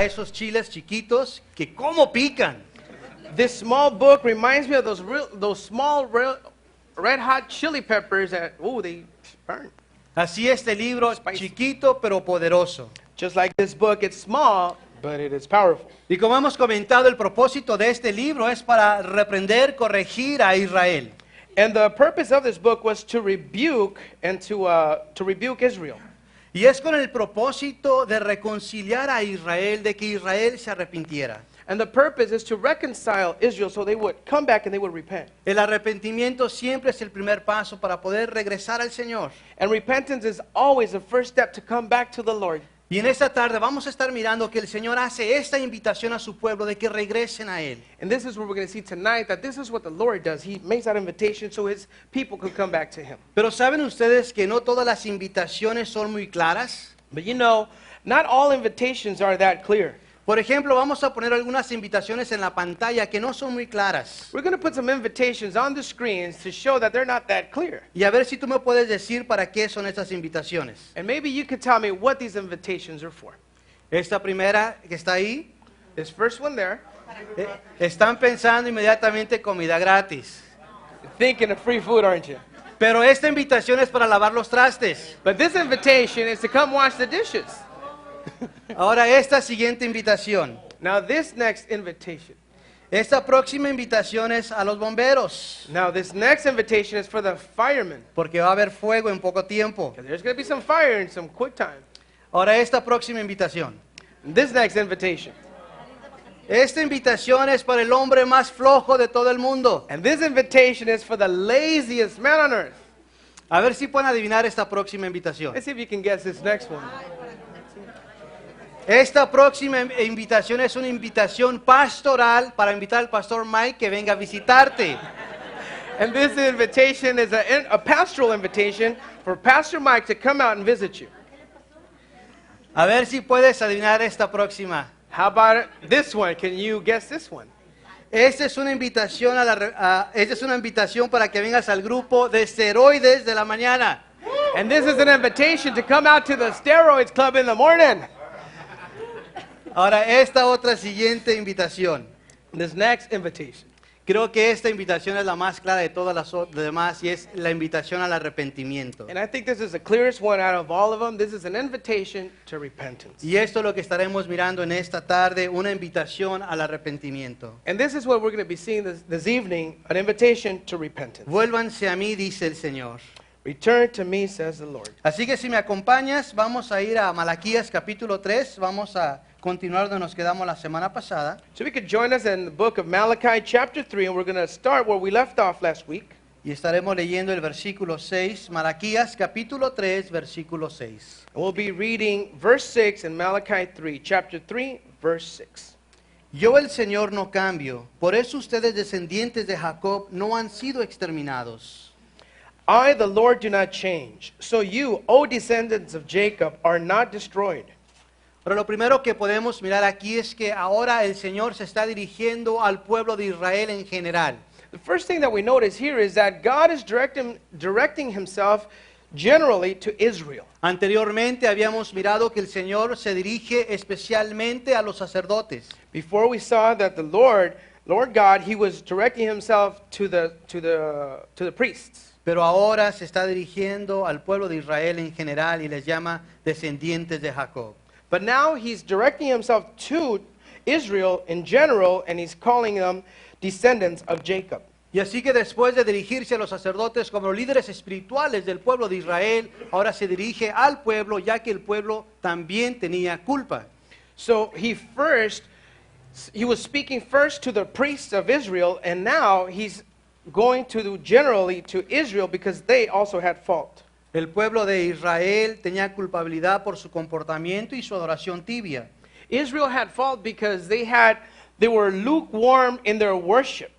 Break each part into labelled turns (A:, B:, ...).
A: Esos chiles chiquitos que como pican.
B: This small book reminds me of those small red hot chili peppers that, they burn.
A: Así este libro,
B: Spicy.
A: chiquito pero poderoso.
B: Just like this book, it's small, but it is powerful.
A: Y como hemos comentado, el propósito de este libro es para reprender, corregir a Israel.
B: And the purpose of this book was to rebuke and to rebuke Israel.
A: Y es con el propósito de reconciliar a Israel, de que Israel se arrepintiera.
B: And the purpose is to reconcile Israel so they would come back and they would repent.
A: El arrepentimiento siempre es el primer paso para poder regresar al Señor.
B: And repentance is always the first step to come back to the Lord.
A: Y en esta tarde vamos a estar mirando que el Señor hace esta invitación a su pueblo de que regresen a Él.
B: And this is what we're going to see tonight, that this is what the Lord does. He makes that invitation so His people could come back to Him.
A: Pero ¿saben ustedes que no todas las invitaciones son muy claras?
B: But you know, not all invitations are that clear.
A: Por ejemplo, vamos a poner algunas invitaciones en la pantalla que no son muy claras.
B: We're going to put some invitations on the screens to show that they're not that clear.
A: Y a ver si tú me puedes decir para qué son estas invitaciones.
B: And maybe you could tell me what these invitations are for.
A: Esta primera que está ahí,
B: This first one there,
A: están pensando inmediatamente comida gratis.
B: thinking of free food, aren't you?
A: Pero esta invitación es para lavar los trastes.
B: But this invitation is to come wash the dishes.
A: Ahora esta siguiente invitación.
B: Now this next invitation.
A: Esta próxima invitación es a los bomberos.
B: Now this next invitation is for the firemen.
A: Porque va a haber fuego en poco tiempo.
B: Because there's going to be some fire in some quick time.
A: Ahora esta próxima invitación.
B: This next invitation.
A: Esta invitación es para el hombre más flojo de todo el mundo.
B: And this invitation is for the laziest man on earth.
A: A ver si pueden adivinar esta próxima invitación.
B: Let's see if you can guess this next one.
A: Esta próxima invitación es una invitación pastoral para invitar al pastor Mike que venga a visitarte.
B: And this invitation is a pastoral invitation for Pastor Mike to come out and visit you.
A: A ver si puedes adivinar esta próxima.
B: How about this one? Can you guess this one?
A: Esta es una invitación esta es una invitación para que vengas al grupo de esteroides de la mañana.
B: And this is an invitation to come out to the steroids club in the morning.
A: Ahora esta otra siguiente invitación.
B: This next invitation.
A: Creo que esta invitación es la más clara de todas las demás y es la invitación al arrepentimiento.
B: And I think this is the clearest one out of all of them. This is an invitation to repentance.
A: Y esto es lo que estaremos mirando en esta tarde, una invitación al arrepentimiento.
B: And this is what we're going to be seeing this evening, an invitation to repentance.
A: Vuélvanse a mí, dice el Señor.
B: Return to me, says the Lord.
A: Así que si me acompañas, vamos a ir a Malaquías capítulo 3, vamos a continuar donde nos quedamos la semana pasada.
B: So we could join us in the book of Malachi chapter 3, and we're going to start where we left off last week.
A: Y estaremos leyendo el versículo 6, Malaquías capítulo 3, versículo 6.
B: And we'll be reading verse 6 in Malachi 3, chapter 3, verse 6.
A: Yo el Señor no cambio, por eso ustedes descendientes de Jacob no han sido exterminados.
B: I, the Lord, do not change. So you, O descendants of Jacob, are not destroyed.
A: Pero lo primero que podemos mirar aquí es que ahora el Señor se está dirigiendo al pueblo de Israel en general.
B: The first thing that we notice here is that God is directing himself generally to Israel.
A: Anteriormente habíamos mirado que el Señor se dirige especialmente a los sacerdotes.
B: Before we saw that the Lord God, he was directing himself to the priests.
A: Pero ahora se está dirigiendo al pueblo de Israel en general y les llama descendientes de Jacob.
B: But now he's directing himself to Israel in general, and he's calling them descendants of Jacob.
A: Y así que después de dirigirse a los sacerdotes como líderes espirituales del pueblo de Israel, ahora se dirige al pueblo, ya que el pueblo también tenía culpa.
B: So he was speaking first to the priests of Israel, and now he's going to generally to Israel because they also had fault.
A: El pueblo de Israel tenía culpabilidad por su comportamiento y su adoración tibia.
B: Israel had fault because they were lukewarm in their worship.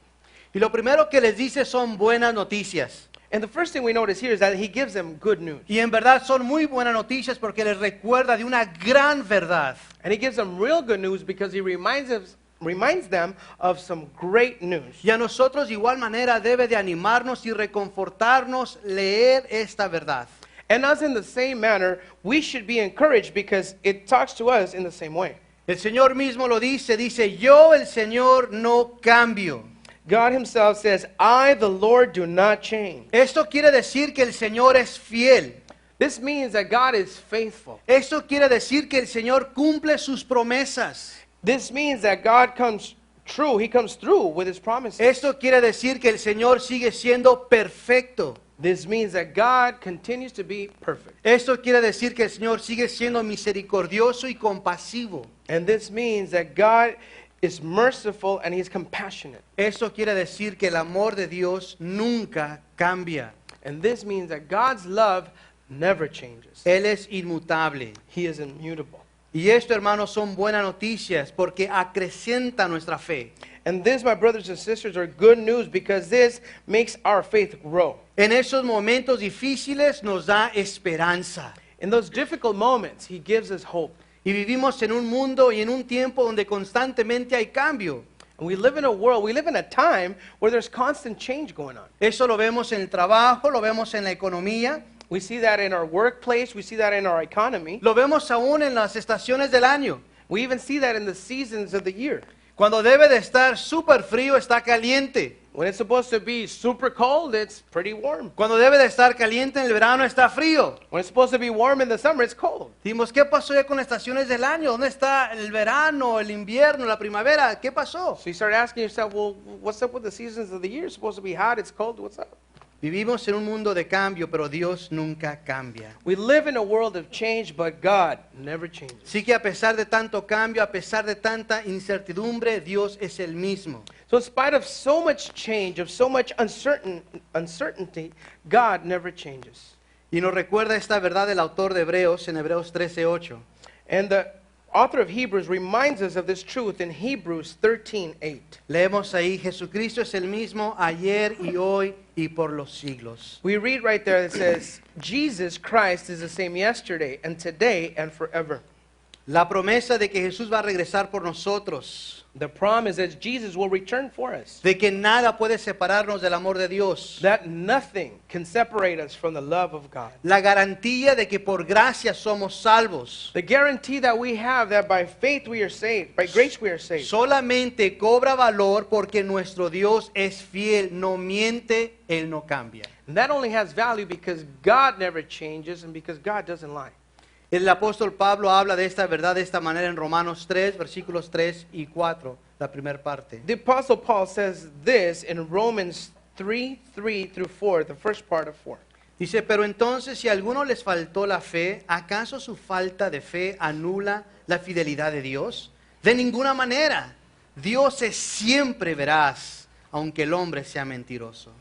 A: Y lo primero que les dice son buenas noticias.
B: And the first thing we notice here is that he gives them good news.
A: Y en verdad son muy buenas noticias porque les recuerda de una gran verdad.
B: And he gives them real good news because he reminds them of some great news.
A: Y a nosotros de igual manera debe de animarnos y reconfortarnos leer esta verdad.
B: And us in the same manner, we should be encouraged because it talks to us in the same way.
A: El Señor mismo lo dice, yo el Señor no cambio.
B: God himself says, I, the Lord, do not change.
A: Esto quiere decir que el Señor es fiel.
B: This means that God is faithful.
A: Esto quiere decir que el Señor cumple sus promesas.
B: This means that God comes true. He comes through with his promises.
A: Esto quiere decir que el Señor sigue siendo perfecto.
B: This means that God continues to be perfect.
A: Esto quiere decir que el Señor sigue siendo misericordioso y compasivo.
B: And this means that God is merciful and he's compassionate.
A: Esto quiere decir que el amor de Dios nunca cambia.
B: And this means that God's love never changes.
A: Él es inmutable.
B: He is immutable.
A: Y esto, hermanos, son buenas noticias porque acrecienta nuestra fe.
B: And this, my brothers and sisters, are good news because this makes our faith grow.
A: En esos momentos difíciles nos da esperanza.
B: In those difficult moments, he gives us hope.
A: Y vivimos en un mundo y en un tiempo donde constantemente hay cambio.
B: And we live in a world, we live in a time where there's constant change going on.
A: Eso lo vemos en el trabajo, lo vemos en la economía,
B: We see that in our workplace, we see that in our economy.
A: lo vemos aún en las estaciones del año.
B: We even see that in the seasons of the year.
A: Cuando debe de estar súper frío, está caliente.
B: When it's supposed to be super cold, it's pretty warm.
A: Cuando debe de estar caliente en el verano, está frío.
B: When it's supposed to be warm in the summer, it's cold.
A: Dimos, ¿qué pasó ya con las estaciones del año? ¿Dónde está el verano, el invierno, la primavera? ¿Qué pasó?
B: So you start asking yourself, well, what's up with the seasons of the year? It's supposed to be hot, it's cold, what's up?
A: Vivimos en un mundo de cambio, pero Dios nunca cambia.
B: We live in a world of change, but God never changes.
A: Sí que a pesar de tanto cambio, a pesar de tanta incertidumbre, Dios es el mismo.
B: So in spite of so much change, of so much uncertainty, God never changes.
A: Y nos recuerda esta verdad el autor de Hebreos en Hebreos 13:8.
B: And the author of Hebrews reminds us of this truth in Hebrews 13:8.
A: Leemos ahí, Jesucristo es el mismo ayer y hoy y por los siglos.
B: We read right there that says, Jesus Christ is the same yesterday and today and forever.
A: La promesa de que Jesús va a regresar por nosotros,
B: The promise is Jesus will return for us.
A: de que nada puede separarnos del amor de Dios.
B: That nothing can separate us from the love of God.
A: La garantía de que por gracia somos salvos.
B: The guarantee that we have that by faith we are saved, by grace we are saved.
A: Solamente cobra valor porque nuestro Dios es fiel, no miente, Él no cambia.
B: And that only has value because God never changes and because God doesn't lie.
A: El apóstol Pablo habla de esta verdad de esta manera en Romanos 3, versículos 3 y 4, la primera parte.
B: The Apostle Paul says this in Romans 3:3 through 4, the first part of 4.
A: Dice, pero entonces si a alguno les faltó la fe, ¿acaso su falta de fe anula la fidelidad de Dios? De ninguna manera. Dios es siempre veraz, aunque el hombre sea mentiroso.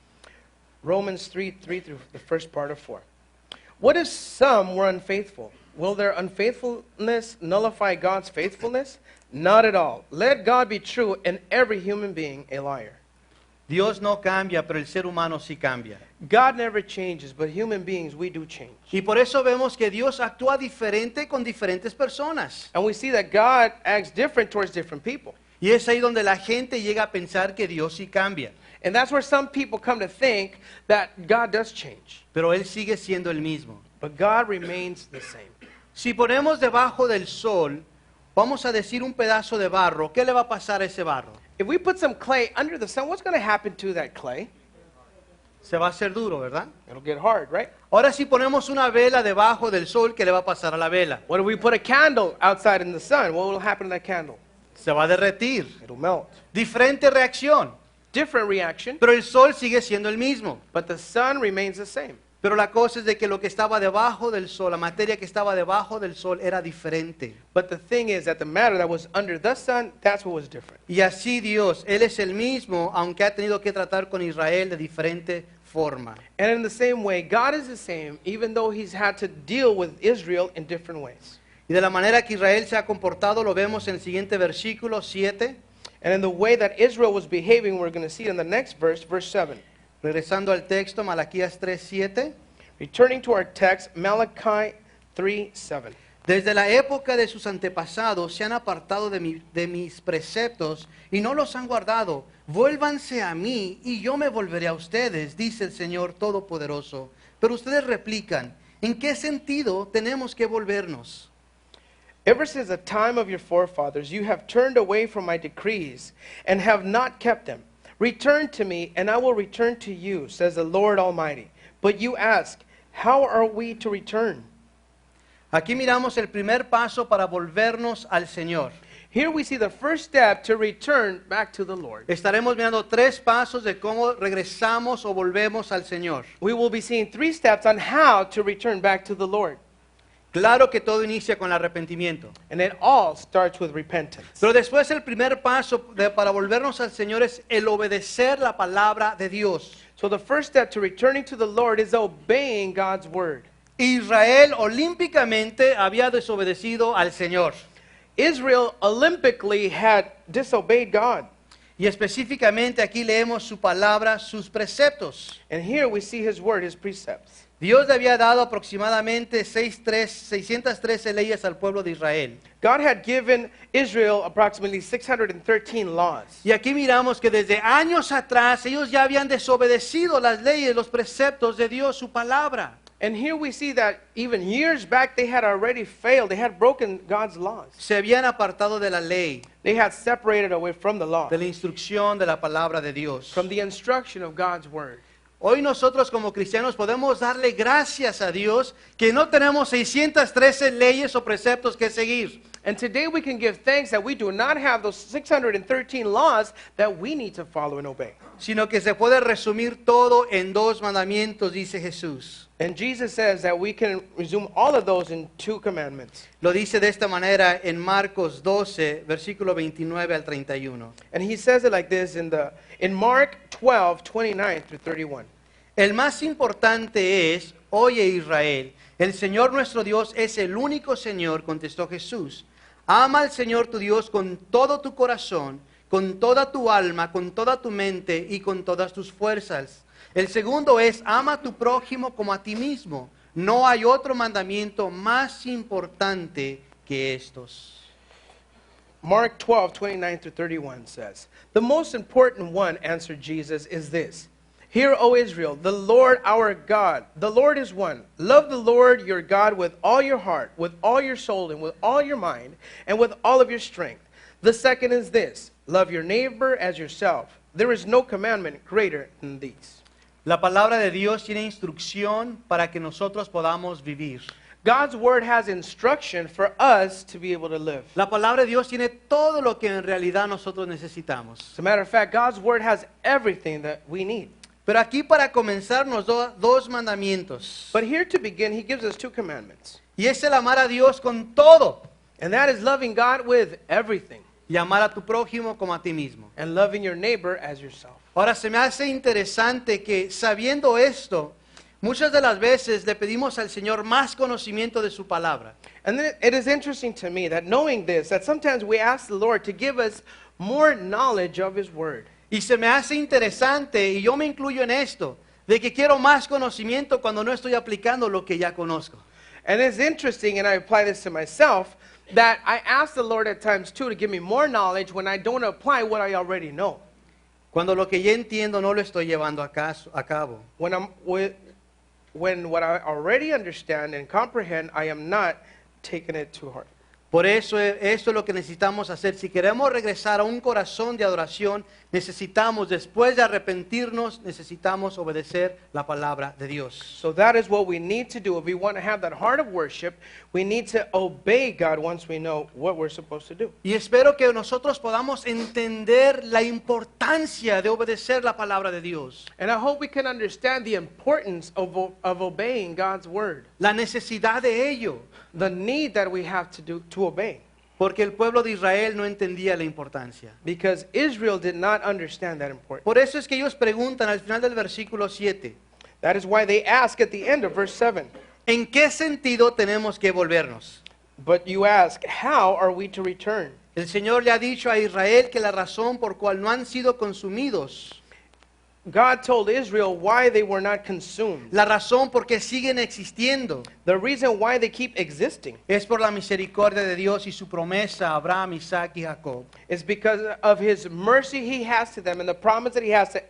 B: Romans 3:3 through the first part of 4. What if some were unfaithful? Will their unfaithfulness nullify God's faithfulness? Not at all. Let God be true and every human being a liar.
A: Dios no cambia, pero el ser humano sí cambia.
B: God never changes, but human beings, we do change.
A: Y por eso vemos que Dios actúa diferente con diferentes personas.
B: And we see that God acts different towards different people.
A: Y es ahí donde la gente llega a pensar que Dios sí cambia.
B: And that's where some people come to think that God does change.
A: Pero Él sigue siendo el mismo.
B: But God remains the same.
A: Si ponemos debajo del sol, vamos a decir un pedazo de barro, ¿qué le va a pasar a ese barro?
B: If we put some clay under the sun, what's going to happen to that clay?
A: Se va a hacer duro, ¿verdad?
B: It'll get hard, right?
A: Ahora si ponemos una vela debajo del sol, ¿qué le va a pasar a la vela?
B: What if we put a candle outside in the sun? What will happen to that candle?
A: Se va a derretir.
B: It'll melt.
A: Diferente reacción,
B: Different reaction,
A: pero el sol sigue siendo el mismo.
B: but the sun remains the same.
A: Pero la cosa es de que lo que estaba debajo del sol, la materia que estaba debajo del sol era diferente.
B: But the thing is that the matter that was under the sun, that's what was different.
A: Y así Dios, Él es el mismo, aunque ha tenido que tratar con Israel de diferente forma.
B: And in the same way, God is the same, even though he's had to deal with Israel in different ways.
A: Y de la manera que Israel se ha comportado, lo vemos en el siguiente versículo 7.
B: And in the way that Israel was behaving, we're going to see it in the next verse, verse 7.
A: Regresando al texto, Malaquías 3:7.
B: Returning to our text, Malachi 3:7.
A: Desde la época de sus antepasados se han apartado de mis preceptos y no los han guardado. Vuélvanse a mí y yo me volveré a ustedes, dice el Señor Todopoderoso. Pero ustedes replican, ¿en qué sentido tenemos que volvernos?
B: Ever since the time of your forefathers, you have turned away from my decrees and have not kept them. Return to me, and I will return to you, says the Lord Almighty. But you ask, how are we to return?
A: Aquí miramos el primer paso para volvernos al Señor.
B: Here we see the first step to return back to the Lord.
A: Estaremos mirando 3 pasos de cómo regresamos o volvemos al Señor.
B: We will be seeing 3 steps on how to return back to the Lord.
A: Claro que todo inicia con el arrepentimiento.
B: And it all starts with repentance.
A: Pero después el primer paso para volvernos al Señor es el obedecer la palabra de Dios.
B: So the first step to returning to the Lord is obeying God's word.
A: Israel olímpicamente había desobedecido al Señor.
B: Israel olympically had disobeyed God.
A: Y específicamente aquí leemos su palabra, sus preceptos.
B: And here we see his word, his precepts.
A: Dios le había dado aproximadamente 613 leyes al pueblo de Israel.
B: God had given Israel approximately 613 laws.
A: Y aquí miramos que desde años atrás ellos ya habían desobedecido las leyes, los preceptos de Dios, su palabra.
B: And here we see that even years back they had already failed. They had broken God's laws.
A: Se habían apartado de la ley,
B: They had separated away from the law,
A: de la instrucción de la palabra de Dios.
B: from the instruction of God's word.
A: Hoy nosotros como cristianos podemos darle gracias a Dios que no tenemos 613 leyes o preceptos que seguir.
B: And today we can give thanks that we do not have those 613 laws that we need to follow and obey.
A: Sino que se puede resumir todo en 2 mandamientos, dice Jesús.
B: And Jesus says that we can resume all of those in 2 commandments.
A: Lo dice de esta manera en Marcos 12, versículo 29 al 31.
B: And he says it like this in Mark 12, 29 through 31.
A: El más importante es, oye Israel, el Señor nuestro Dios es el único Señor, contestó Jesús. Ama al Señor tu Dios con todo tu corazón, con toda tu alma, con toda tu mente y con todas tus fuerzas. El segundo es, ama a tu prójimo como a ti mismo. No hay otro mandamiento más importante que estos.
B: Mark 12, 29 through 31 says, the most important one, answered Jesus, is this. Hear, O Israel, the Lord our God, the Lord is one. Love the Lord your God with all your heart, with all your soul, and with all your mind, and with all of your strength. The second is this, love your neighbor as yourself. There is no commandment greater than these.
A: La palabra de Dios tiene instrucción para que nosotros podamos vivir.
B: God's word has instruction for us to be able to live.
A: La palabra de Dios tiene todo lo que en realidad nosotros necesitamos.
B: As a matter of fact, God's word has everything that we need.
A: Pero aquí para comenzar nos da 2 mandamientos.
B: But here to begin, he gives us 2 commandments.
A: Y es el amar a Dios con todo.
B: And that is loving God with everything.
A: Y amar a tu prójimo como a ti mismo.
B: And loving your neighbor as yourself.
A: Ahora se me hace interesante que sabiendo esto, muchas de las veces le pedimos al Señor más conocimiento de su palabra.
B: And then it is interesting to me that knowing this, that sometimes we ask the Lord to give us more knowledge of his word.
A: Y se me hace interesante, y yo me incluyo en esto, de que quiero más conocimiento cuando no estoy aplicando lo que ya conozco.
B: And it's interesting, and I apply this to myself, that I ask the Lord at times too to give me more knowledge when I don't apply what I already know.
A: Cuando lo que ya entiendo no lo estoy llevando a cabo.
B: When what I already understand and comprehend, I am not taking it to heart.
A: Por eso esto es lo que necesitamos hacer. Si queremos regresar a un corazón de adoración, necesitamos, después de arrepentirnos, necesitamos obedecer la palabra de Dios.
B: So that is what we need to do. If we want to have that heart of worship, we need to obey God once we know what we're supposed to do.
A: Y espero que nosotros podamos entender la importancia de obedecer la palabra de Dios.
B: And I hope we can understand the importance of obeying God's word.
A: La necesidad de ello.
B: The need that we have to obey.
A: Porque el pueblo de Israel no entendía la importancia.
B: Because Israel did not understand that importance.
A: Por eso es que ellos preguntan al final del versículo 7.
B: That is why they ask at the end of verse 7.
A: ¿En qué sentido tenemos que volvernos?
B: But you ask, how are we to return?
A: El Señor le ha dicho a Israel que la razón por cual no han sido consumidos,
B: God told Israel why they were not consumed.
A: la razón por qué siguen existiendo,
B: The reason why they keep existing
A: es por la misericordia de Dios y su promesa a Abraham, Isaac y Jacob.
B: is because of his mercy he has to them and the promise that he has to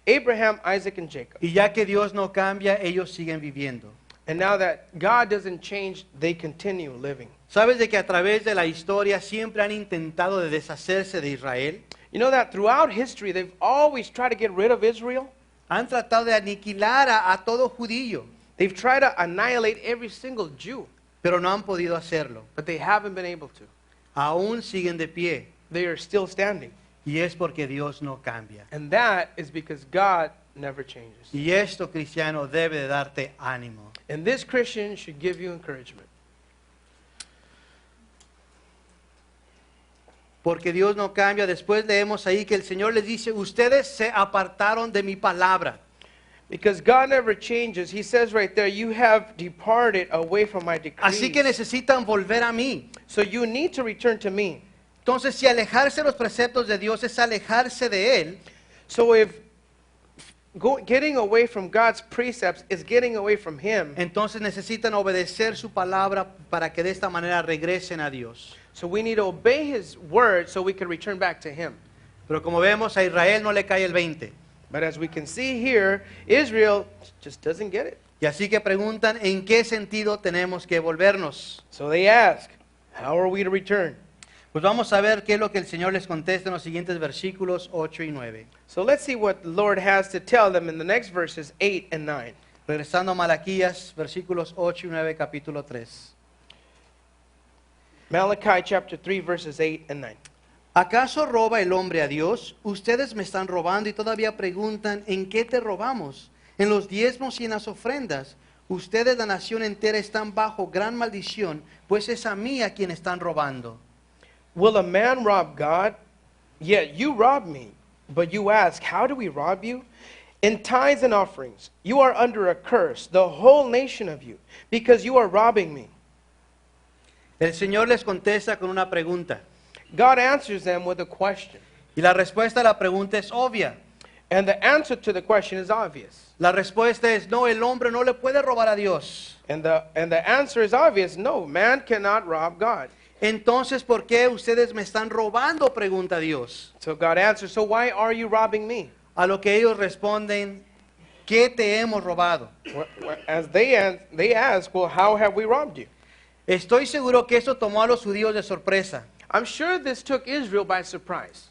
B: Abraham, Isaac, and Jacob.
A: Y ya que Dios no cambia, ellos siguen viviendo.
B: And now that God doesn't change, they continue living.
A: ¿Sabes de que a través de la historia siempre han intentado de deshacerse de Israel?
B: You know that throughout history, they've always tried to get rid of Israel.
A: Han tratado de aniquilar a todo judío,
B: They've tried to annihilate every single Jew,
A: pero no han podido hacerlo.
B: but they haven't been able to.
A: Aún siguen de pie,
B: They are still standing.
A: y es porque Dios no cambia.
B: And that is because God never changes.
A: Y esto, cristiano, debe de darte ánimo.
B: And this Christian should give you encouragement.
A: Porque Dios no cambia. Después leemos ahí que el Señor les dice, ustedes se apartaron de mi palabra.
B: Because God never changes. He says right there, you have departed away from my decrees.
A: Así que necesitan volver a mí.
B: So you need to return to me.
A: Entonces, si alejarse de los preceptos de Dios es alejarse de Él,
B: So if getting away from God's precepts is getting away from Him,
A: entonces necesitan obedecer su palabra para que de esta manera regresen a Dios.
B: so we need to obey His word so we can return back to Him.
A: Pero como vemos, a Israel no le cae el 20.
B: But as we can see here, Israel just doesn't get it.
A: Y así que preguntan, ¿en qué sentido tenemos que volvernos?
B: So they ask, how are we to return?
A: Pues vamos a ver qué es lo que el Señor les contesta en los siguientes versículos 8 y 9.
B: So let's see what the Lord has to tell them in the next verses 8 and 9.
A: Regresando a Malaquías, versículos 8 y 9, capítulo 3.
B: Malachi chapter 3 verses 8 and 9.
A: ¿Acaso roba el hombre a Dios? Ustedes me están robando y todavía preguntan, ¿en qué te robamos? En los diezmos y en las ofrendas. Ustedes, la nación entera, están bajo gran maldición, pues es a mí a quien están robando.
B: Will a man rob God? Yet you rob me. But you ask, how do we rob you? In tithes and offerings, you are under a curse, the whole nation of you, because you are robbing me.
A: El Señor les contesta con una pregunta.
B: God answers them with a question.
A: Y la respuesta a la pregunta es obvia.
B: And the answer to the question is obvious.
A: La respuesta es, no, el hombre no le puede robar a Dios.
B: And the answer is obvious. No, man cannot rob God.
A: Entonces, ¿por qué ustedes me están robando? Pregunta Dios.
B: So God answers, so why are you robbing me?
A: A lo que ellos responden, ¿qué te hemos robado?
B: As they ask, well, how have we robbed you?
A: Estoy seguro que esto tomó a los judíos de sorpresa.
B: I'm sure this took Israel by surprise.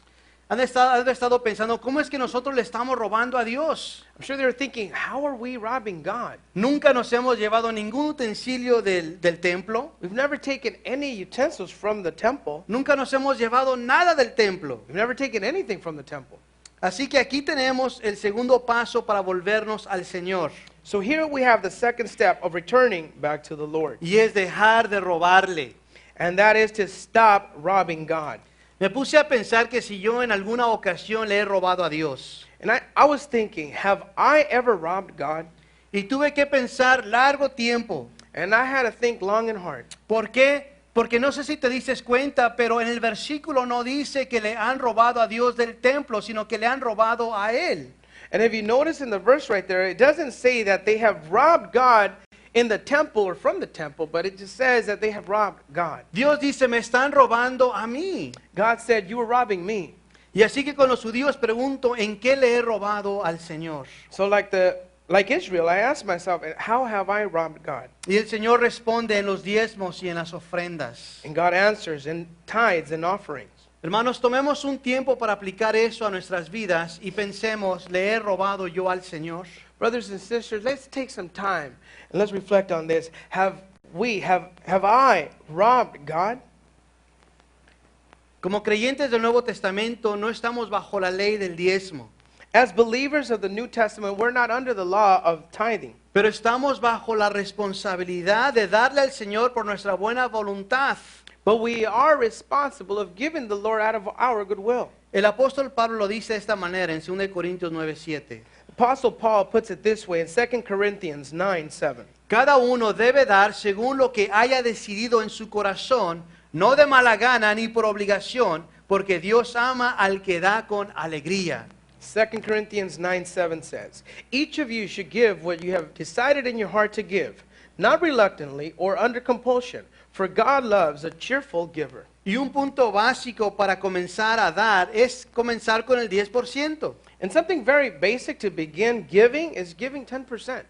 A: Han estado pensando, ¿cómo es que nosotros le estamos robando a Dios?
B: I'm sure they were thinking, how are we robbing God?
A: Nunca nos hemos llevado ningún utensilio del templo.
B: We've never taken any utensils from the temple.
A: Nunca nos hemos llevado nada del templo.
B: We've never taken anything from the temple.
A: Así que aquí tenemos el segundo paso para volvernos al Señor.
B: So here we have the second step of returning back to the Lord.
A: Y es dejar de robarle.
B: And that is to stop robbing God.
A: Me puse a pensar que si yo en alguna ocasión le he robado a Dios.
B: And I was thinking, have I ever robbed God?
A: Y tuve que pensar largo tiempo.
B: And I had to think long and hard.
A: ¿Por qué? Porque no sé si te dices cuenta, pero en el versículo no dice que le han robado a Dios del templo, sino que le han robado a Él.
B: And if you notice in the verse right there, it doesn't say that they have robbed God in the temple or from the temple, but it just says that they have robbed God.
A: Dios dice, me están robando a mí.
B: God said, you were robbing me.
A: Y así que con los judíos pregunto, ¿en qué le he robado al Señor?
B: So like Israel, I asked myself, how have I robbed God?
A: Y el Señor responde en los diezmos y en las ofrendas.
B: And God answers in tithes and offerings.
A: Hermanos, tomemos un tiempo para aplicar eso a nuestras vidas y pensemos, ¿le he robado yo al Señor?
B: Brothers and sisters, let's take some time and let's reflect on this. Have I robbed God?
A: Como creyentes del Nuevo Testamento no estamos bajo la ley del diezmo,
B: As believers of the New Testament, we're not under the law of tithing.
A: pero estamos bajo la responsabilidad de darle al Señor por nuestra buena voluntad.
B: But we are responsible of giving the Lord out of our goodwill.
A: El apóstol Pablo lo dice de esta manera en 2 Corintios 9:7.
B: Apostle Paul puts it this way in 2 Corinthians 9:7.
A: Cada uno debe dar según lo que haya decidido en su corazón, no de mala gana ni por obligación, porque Dios ama al que da con alegría.
B: 2 Corinthians 9:7 says, each of you should give what you have decided in your heart to give, not reluctantly or under compulsion, for God loves a cheerful giver.
A: Y un punto básico para comenzar a dar es comenzar con el 10%.
B: And something very basic to begin giving is giving 10%.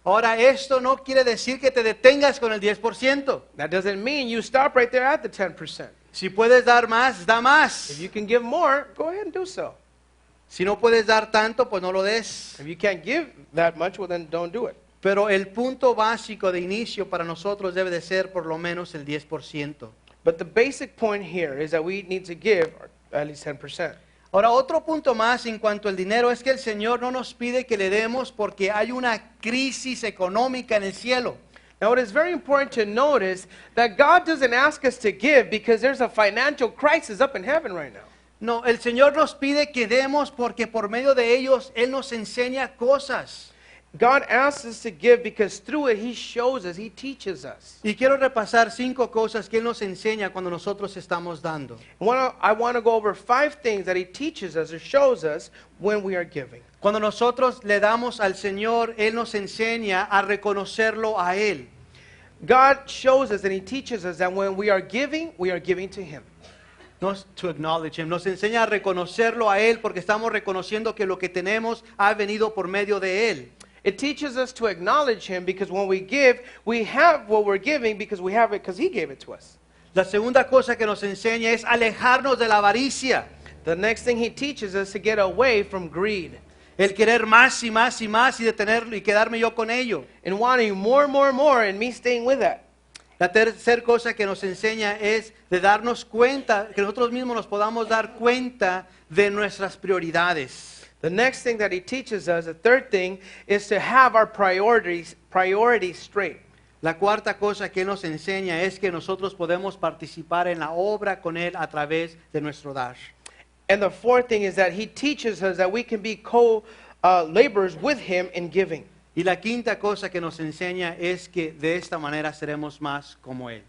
A: Ahora, esto no quiere decir que te detengas con el 10%.
B: That doesn't mean you stop right there at the 10%.
A: Si puedes dar más, da
B: If
A: más.
B: you can give more, go ahead and do so.
A: Si no puedes dar tanto, pues no lo des.
B: If you can't give that much, well then don't do it.
A: Pero el punto básico de inicio para nosotros debe de ser por lo menos el 10%.
B: But the basic point here is that we need to give at least 10%.
A: Ahora, otro punto más en cuanto al dinero es que el Señor no nos pide que le demos porque hay una crisis económica en el cielo.
B: Now, it is very important to notice that God doesn't ask us to give because there's a financial crisis up in heaven right now.
A: No, el Señor nos pide que demos porque por medio de ellos Él nos enseña cosas.
B: God asks us to give because through it He shows us, He teaches us.
A: Y quiero repasar 5 cosas que Él nos enseña cuando nosotros estamos dando.
B: I want to go over 5 things that He teaches us or shows us when we are giving.
A: Cuando nosotros le damos al Señor, Él nos enseña a reconocerlo a Él.
B: God shows us and He teaches us that when we are giving to Him.
A: To acknowledge Him. Nos enseña a reconocerlo a Él porque estamos reconociendo que lo que tenemos ha venido por medio de Él.
B: It teaches us to acknowledge Him because when we give, we have what we're giving because we have it because He gave it to us.
A: La segunda cosa que nos enseña es alejarnos de la avaricia.
B: The next thing He teaches us to get away from greed.
A: El querer más y más y más y detenerlo y quedarme yo con ello.
B: And wanting more and me staying with that.
A: La tercera cosa que nos enseña es de darnos cuenta, que nosotros mismos nos podamos dar cuenta de nuestras prioridades.
B: The next thing that He teaches us, the third thing, is to have our priorities straight.
A: La cuarta cosa que Él nos enseña es que nosotros podemos participar en la obra con Él a través de nuestro dar.
B: And the fourth thing is that He teaches us that we can be co-laborers with Him in giving.
A: Y la quinta cosa que nos enseña es que de esta manera seremos más como Él.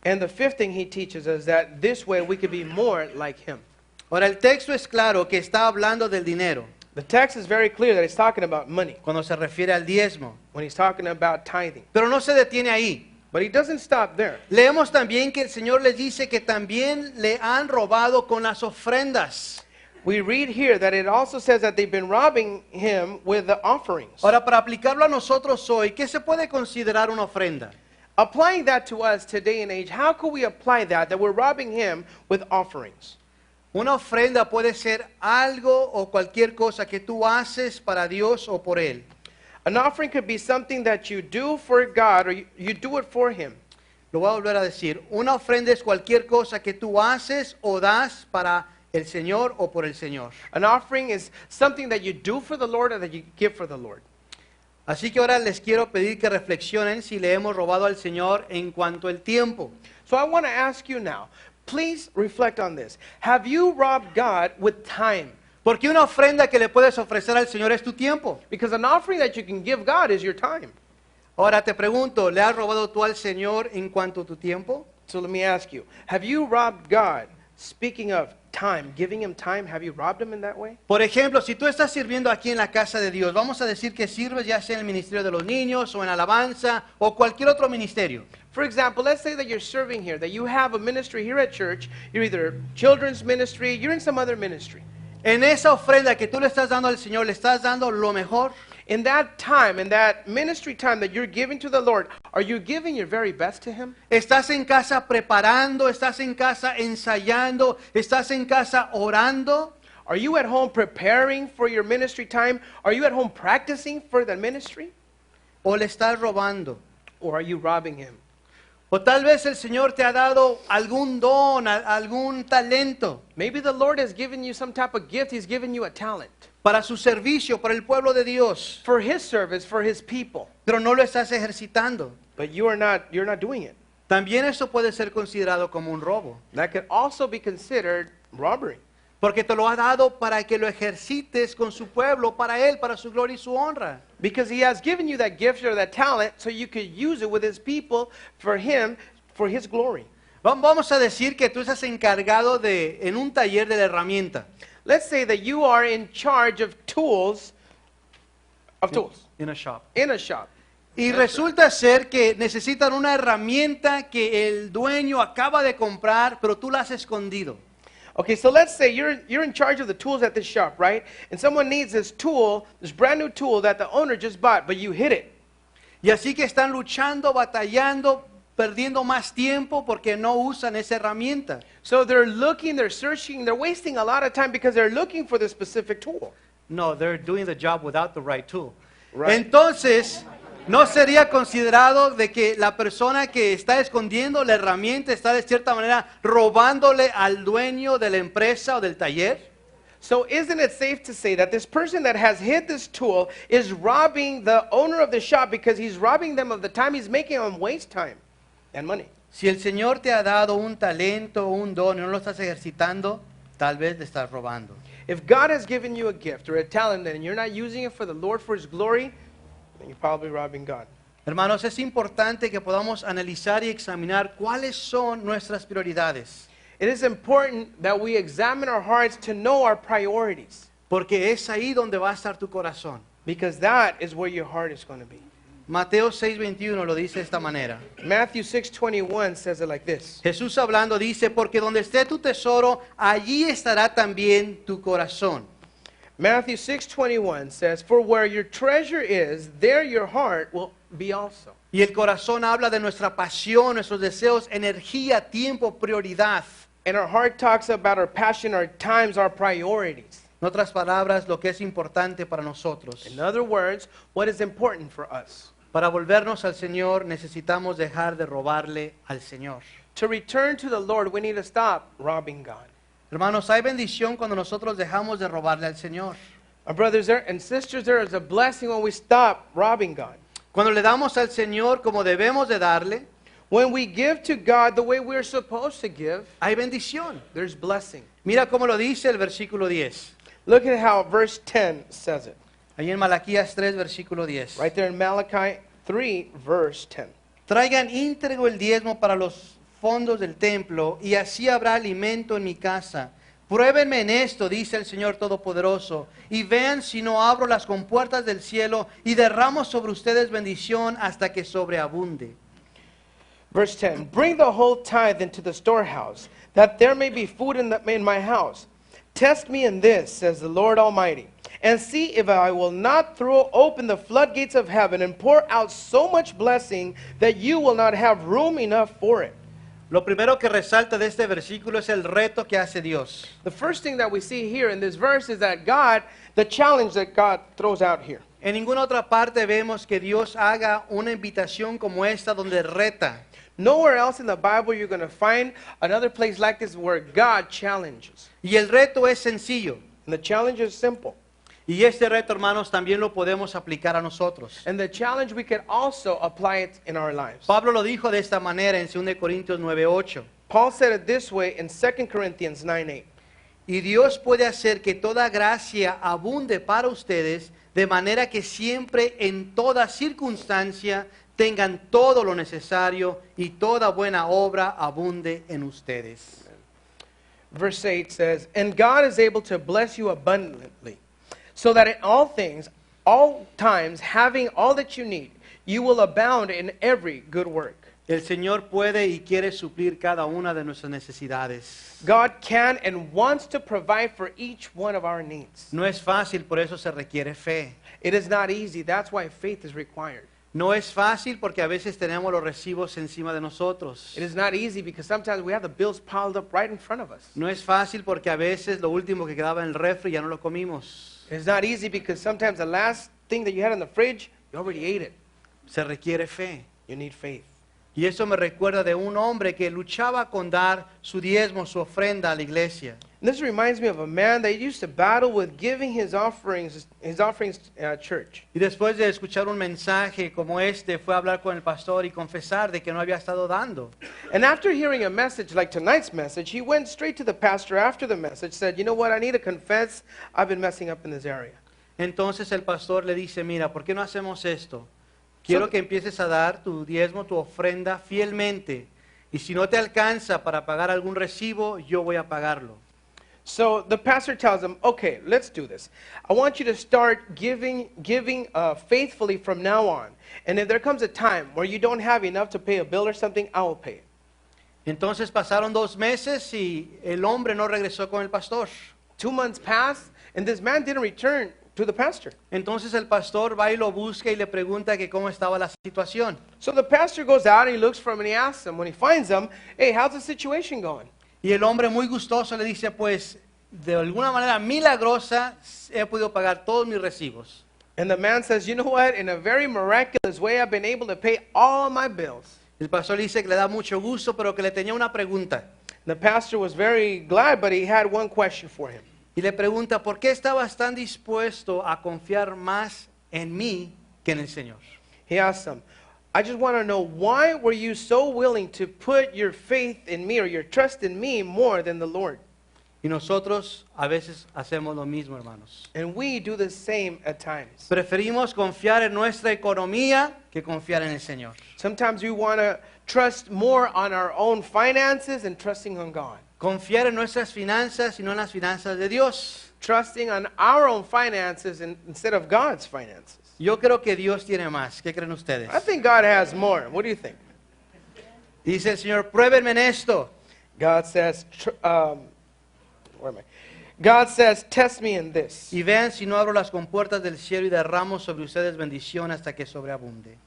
B: And the fifth thing He teaches us that this way we can be more like Him.
A: Ahora, el texto es claro que está hablando del dinero
B: The text is very clear that He's talking about money
A: cuando se refiere al diezmo,
B: when He's talking about tithing.
A: pero no se detiene ahí.
B: But He doesn't stop there.
A: Leemos también que el Señor les dice que también le han robado con las ofrendas.
B: We read here that it also says that they've been robbing Him with the offerings.
A: Ahora, para aplicarlo a nosotros hoy, ¿qué se puede considerar una ofrenda?
B: Applying that to us today and age, how could we apply that we're robbing Him with offerings?
A: Una ofrenda puede ser algo o cualquier cosa que tú haces para Dios o por Él.
B: An offering could be something that you do for God or you do it for Him.
A: Lo voy a volver a decir. Una ofrenda es cualquier cosa que tú haces o das para el Señor o por el Señor.
B: An offering is something that you do for the Lord or that you give for the Lord.
A: Así que ahora les quiero pedir que reflexionen si le hemos robado al Señor en cuanto al tiempo.
B: So I want to ask you now, please reflect on this. Have you robbed God with time?
A: Porque una ofrenda que le puedes ofrecer al Señor es tu tiempo.
B: Because an offering that you can give God is your time.
A: Ahora te pregunto, ¿le has robado tú al Señor en cuanto a tu tiempo?
B: So let me ask you, have you robbed God? Speaking of time, giving Him time, have you robbed Him in that way?
A: Por ejemplo, si tú estás sirviendo aquí en la casa de Dios, vamos a decir que sirves ya sea en el ministerio de los niños o en alabanza o cualquier otro ministerio.
B: For example, let's say that you're serving here, that you have a ministry here at church. You're either children's ministry, you're in some other ministry.
A: En esa ofrenda que tú le estás dando al Señor, ¿le estás dando lo mejor?
B: In that time, in that ministry time that you're giving to the Lord, are you giving your very best to Him?
A: ¿Estás en casa preparando? ¿Estás en casa ensayando? ¿Estás en casa orando?
B: Are you at home preparing for your ministry time? Are you at home practicing for the ministry?
A: ¿O le estás robando?
B: Or are you robbing Him?
A: O tal vez el Señor te ha dado algún don, algún talento
B: Maybe the Lord has given you some type of gift. He's given you a talent
A: para su servicio, para el pueblo de Dios,
B: for His service, for His people.
A: pero no lo estás ejercitando.
B: But you're not doing it.
A: También eso puede ser considerado como un robo,
B: That could also be considered robbery.
A: porque te lo ha dado para que lo ejercites con su pueblo, para Él, para su gloria y su honra.
B: Because He has given you that gift or that talent so you could use it with His people for Him, for His glory.
A: Vamos a decir que tú estás encargado en un taller de la herramienta.
B: Let's say that you are in charge of tools,
A: In a shop.
B: in a shop.
A: Y resulta ser que necesitan una herramienta que el dueño acaba de comprar, pero tú la has escondido.
B: Okay, so let's say you're in charge of the tools at this shop, right? And someone needs this tool, this brand new tool that the owner just bought, but you hid it.
A: Y así que están luchando, batallando, perdiendo más tiempo porque no usan esa herramienta.
B: So they're looking, they're searching, they're wasting a lot of time because they're looking for the specific tool.
A: No, they're doing the job without the right tool.
B: Right.
A: Entonces, ¿no sería considerado de que la persona que está escondiendo la herramienta está de cierta manera robándole al dueño de la empresa o del taller?
B: So isn't it safe to say that this person that has hid this tool is robbing the owner of the shop because he's robbing them of the time he's making them waste time and money?
A: Si el Señor te ha dado un talento o un don y no lo estás ejercitando, tal vez le estás robando.
B: If God has given you a gift or a talent and you're not using it for the Lord for His glory, then you're probably robbing God.
A: Hermanos, es importante que podamos analizar y examinar cuáles son nuestras prioridades,
B: It is important that we examine our hearts to know our priorities,
A: porque es ahí donde va a estar tu corazón.
B: because that is where your heart is going to be.
A: Mateo 6:21 lo dice de esta manera.
B: Matthew 6:21 says it like this.
A: Jesús hablando dice, porque donde esté tu tesoro, allí estará también tu corazón.
B: Matthew 6:21 says, "For where your treasure is, there your heart will be also."
A: Y el corazón habla de nuestra pasión, nuestros deseos, energía, tiempo, prioridad.
B: And our heart talks about our passion, our times, our priorities.
A: En otras palabras, lo que es importante para nosotros.
B: In other words, what is important for us.
A: Para volvernos al Señor necesitamos dejar de robarle al Señor.
B: To return to the Lord, we need to stop robbing God.
A: Hermanos, hay bendición cuando nosotros dejamos de robarle al Señor.
B: Our brothers and sisters, there is a blessing when we stop robbing God.
A: Cuando le damos al Señor como debemos de darle,
B: When we give to God the way we're supposed to give,
A: hay bendición.
B: there's blessing.
A: Mira cómo lo dice el versículo 10.
B: Look at how verse 10 says it.
A: Ahí en Malaquías 3, versículo 10.
B: Right there in Malachi 3, verse 10.
A: Traigan íntegro el diezmo para los fondos del templo, y así habrá alimento en mi casa. Pruébenme en esto, dice el Señor Todopoderoso, y vean si no abro las compuertas del cielo y derramo sobre ustedes bendición hasta que sobreabunde.
B: Verse 10, "Bring the whole tithe into the storehouse, that there may be food in my house. Test me in this, says the Lord Almighty, and see if I will not throw open the floodgates of heaven and pour out so much blessing that you will not have room enough for it."
A: Lo primero que resalta de este versículo es el reto que hace Dios.
B: The first thing that we see here in this verse is that God, the challenge that God throws out here.
A: En ninguna otra parte vemos que Dios haga una invitación como esta donde reta.
B: Nowhere else in the Bible you're going to find another place like this where God challenges.
A: Y el reto es sencillo.
B: And the challenge is simple.
A: Y este reto, hermanos, también lo podemos aplicar a nosotros.
B: And the challenge, we can also apply it in our lives.
A: Pablo lo dijo de esta manera en 2 Corintios 9:8.
B: Paul said it this way in 2 Corinthians 9:8.
A: Y Dios puede hacer que toda gracia abunde para ustedes, de manera que siempre en toda circunstancia tengan todo lo necesario y toda buena obra abunde en ustedes.
B: Verse 8 says, "And God is able to bless you abundantly, so that in all things, all times, having all that you need, you will abound in every good work."
A: El Señor puede y quiere suplir cada una de nuestras necesidades.
B: God can and wants to provide for each one of our needs.
A: No es fácil, por eso se requiere fe.
B: It is not easy. That's why faith is required.
A: No es fácil porque a veces tenemos los recibos encima de nosotros.
B: It is not easy because sometimes we have the bills piled up right in front of us.
A: No es fácil porque a veces lo último que quedaba en el refri ya no lo comimos.
B: It's not easy because sometimes the last thing that you had in the fridge, you already ate it.
A: Se requiere fe.
B: You need faith.
A: Y eso me recuerda de un hombre que luchaba con dar su diezmo, su ofrenda a la iglesia.
B: And this reminds me of a man that used to battle with giving his offerings church.
A: Y después de escuchar un mensaje como este, fue a hablar con el pastor y confesar de que no había estado dando.
B: And after hearing a message like tonight's message, he went straight to the pastor after the message, said, "You know what, I need to confess, I've been messing up in this area."
A: Entonces el pastor le dice, mira, ¿por qué no hacemos esto? Quiero que empieces a dar tu diezmo, tu ofrenda fielmente. Y si no te alcanza para pagar algún recibo, yo voy a pagarlo.
B: So the pastor tells him, "Okay, let's do this. I want you to start giving faithfully from now on. And if there comes a time where you don't have enough to pay a bill or something, I will pay it."
A: Entonces pasaron 2 meses y el hombre no regresó con el pastor.
B: 2 months passed, and this man didn't return to the pastor.
A: Entonces el pastor va y lo busca y le pregunta que cómo estaba la situación.
B: So the pastor goes out and he looks for him and he asks him, when he finds him, hey, how's the situation going?
A: Y el hombre muy gustoso le dice, pues, de alguna manera milagrosa he podido pagar todos mis recibos.
B: And the man says, you know what? In a very miraculous way, I've been able to pay all my bills.
A: El pastor le dice que le da mucho gusto, pero que le tenía una pregunta.
B: The pastor was very glad, but he had one question for him.
A: Y le pregunta, ¿por qué estabas tan dispuesto a confiar más en mí que en el Señor?
B: He asked him, I just want to know, why were you so willing to put your faith in me or your trust in me more than the Lord?
A: Y nosotros a veces hacemos lo mismo, hermanos.
B: And we do the same at times.
A: Preferimos confiar en nuestra economía que confiar en el Señor.
B: Sometimes we want to trust more on our own finances than trusting on God.
A: Confiar en nuestras finanzas y no en las finanzas de Dios.
B: Trusting on our own finances instead of God's finances.
A: Yo creo que Dios tiene más. ¿Qué creen ustedes?
B: I think God has more. What do you think?
A: Dice el Señor, pruébenme en esto.
B: God says, where am I? God says, test me in this.
A: Y vean si no abro las compuertas del cielo y derramo sobre ustedes bendición hasta que sobreabunde.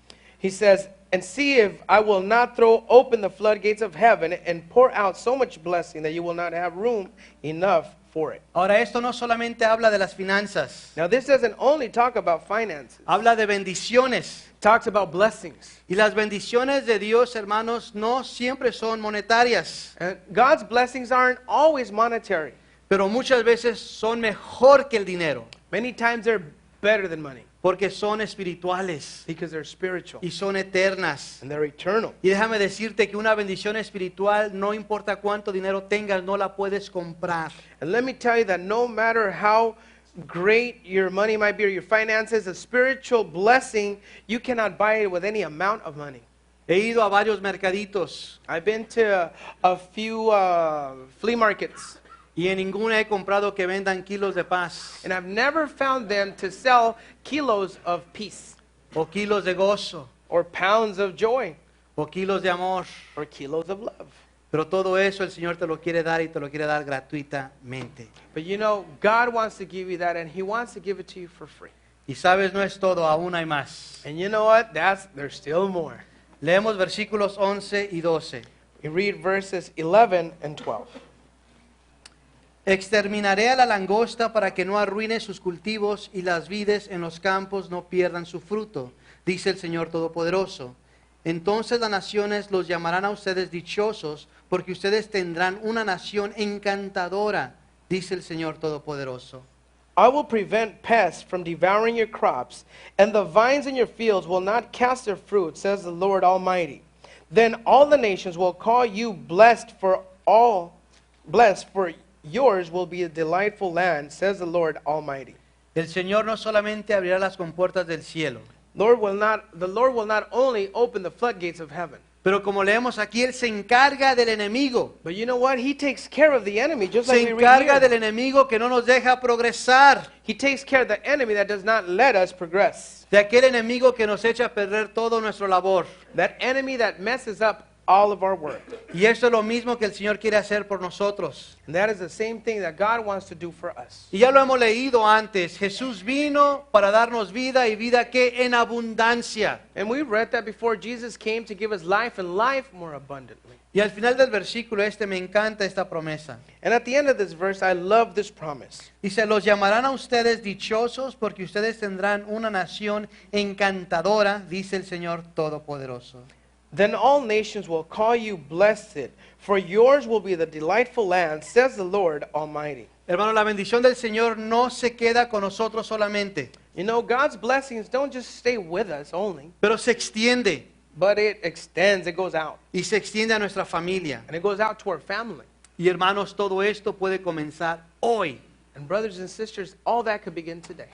B: He says, and see if I will not throw open the floodgates of heaven and pour out so much blessing that you will not have room enough for it.
A: Ahora, esto no solamente habla de las finanzas.
B: Now this doesn't only talk about finances.
A: Habla de bendiciones.
B: It talks about blessings.
A: Y las bendiciones de Dios, hermanos, no siempre son monetarias.
B: And God's blessings aren't always monetary.
A: Pero muchas veces son mejor que el dinero.
B: Many times they're better than money
A: Porque son espirituales.
B: because they're spiritual
A: Y son eternas.
B: and they're eternal.
A: Y déjame decirte que una bendición espiritual, no importa cuánto dinero tengas, no la puedes comprar.
B: And let me tell you that no matter how great your money might be or your finances, a spiritual blessing, you cannot buy it with any amount of money.
A: He ido a varios mercaditos
B: I've been to a few flea markets,
A: y en ninguna he comprado que vendan kilos de paz
B: and I've never found them to sell kilos of peace
A: o kilos de gozo
B: or pounds of joy
A: o kilos de amor.
B: or kilos of love.
A: Pero todo eso el Señor te lo quiere dar y te lo quiere dar gratuitamente.
B: But you know, God wants to give you that, and He wants to give it to you for free.
A: Y sabes, no es todo, aún hay más.
B: And you know what? There's still more.
A: Leemos versículos 11 y 12.
B: We read verses 11 and 12.
A: Exterminaré a la langosta para que no arruine sus cultivos y las vides en los campos no pierdan su fruto, dice el Señor Todopoderoso. Entonces las naciones los llamarán a ustedes dichosos, porque ustedes tendrán una nación encantadora, dice el Señor Todopoderoso.
B: I will prevent pests from devouring your crops, and the vines in your fields will not cast their fruit, says the Lord Almighty. Then all the nations will call you blessed, for yours will be a delightful land, says the Lord Almighty.
A: El Señor no solamente abrirá las compuertas del cielo,
B: The Lord will not only open the floodgates of heaven,
A: pero como leemos aquí, Él se encarga del enemigo.
B: but you know what? He takes care of the enemy, just
A: Se
B: like we read
A: encarga
B: here.
A: del enemigo que no nos deja progresar,
B: He takes care of the enemy that does not let us progress.
A: de aquel enemigo que nos echa a perder todo nuestro labor.
B: That enemy that messes up all of our work.
A: Y eso es lo mismo que el Señor quiere hacer por nosotros.
B: And that is the same thing that God wants to do for us.
A: Y ya lo hemos leído antes. Jesús vino para darnos vida y vida que en abundancia.
B: And we read that before. Jesus came to give us life and life more abundantly.
A: Y al final del versículo me encanta esta promesa.
B: And at the end of this verse, I love this promise.
A: Dice, los llamarán a ustedes dichosos porque ustedes tendrán una nación encantadora, dice el Señor Todopoderoso.
B: Then all nations will call you blessed, for yours will be the delightful land, says the Lord Almighty.
A: Hermano, la bendición del Señor no se queda con nosotros solamente,
B: You know, God's blessings don't just stay with us only,
A: pero se extiende
B: but it extends, it goes out.
A: y se extiende a nuestra familia.
B: And it goes out to our family.
A: Y hermanos, todo esto puede comenzar hoy.
B: And brothers and sisters, all that could begin today.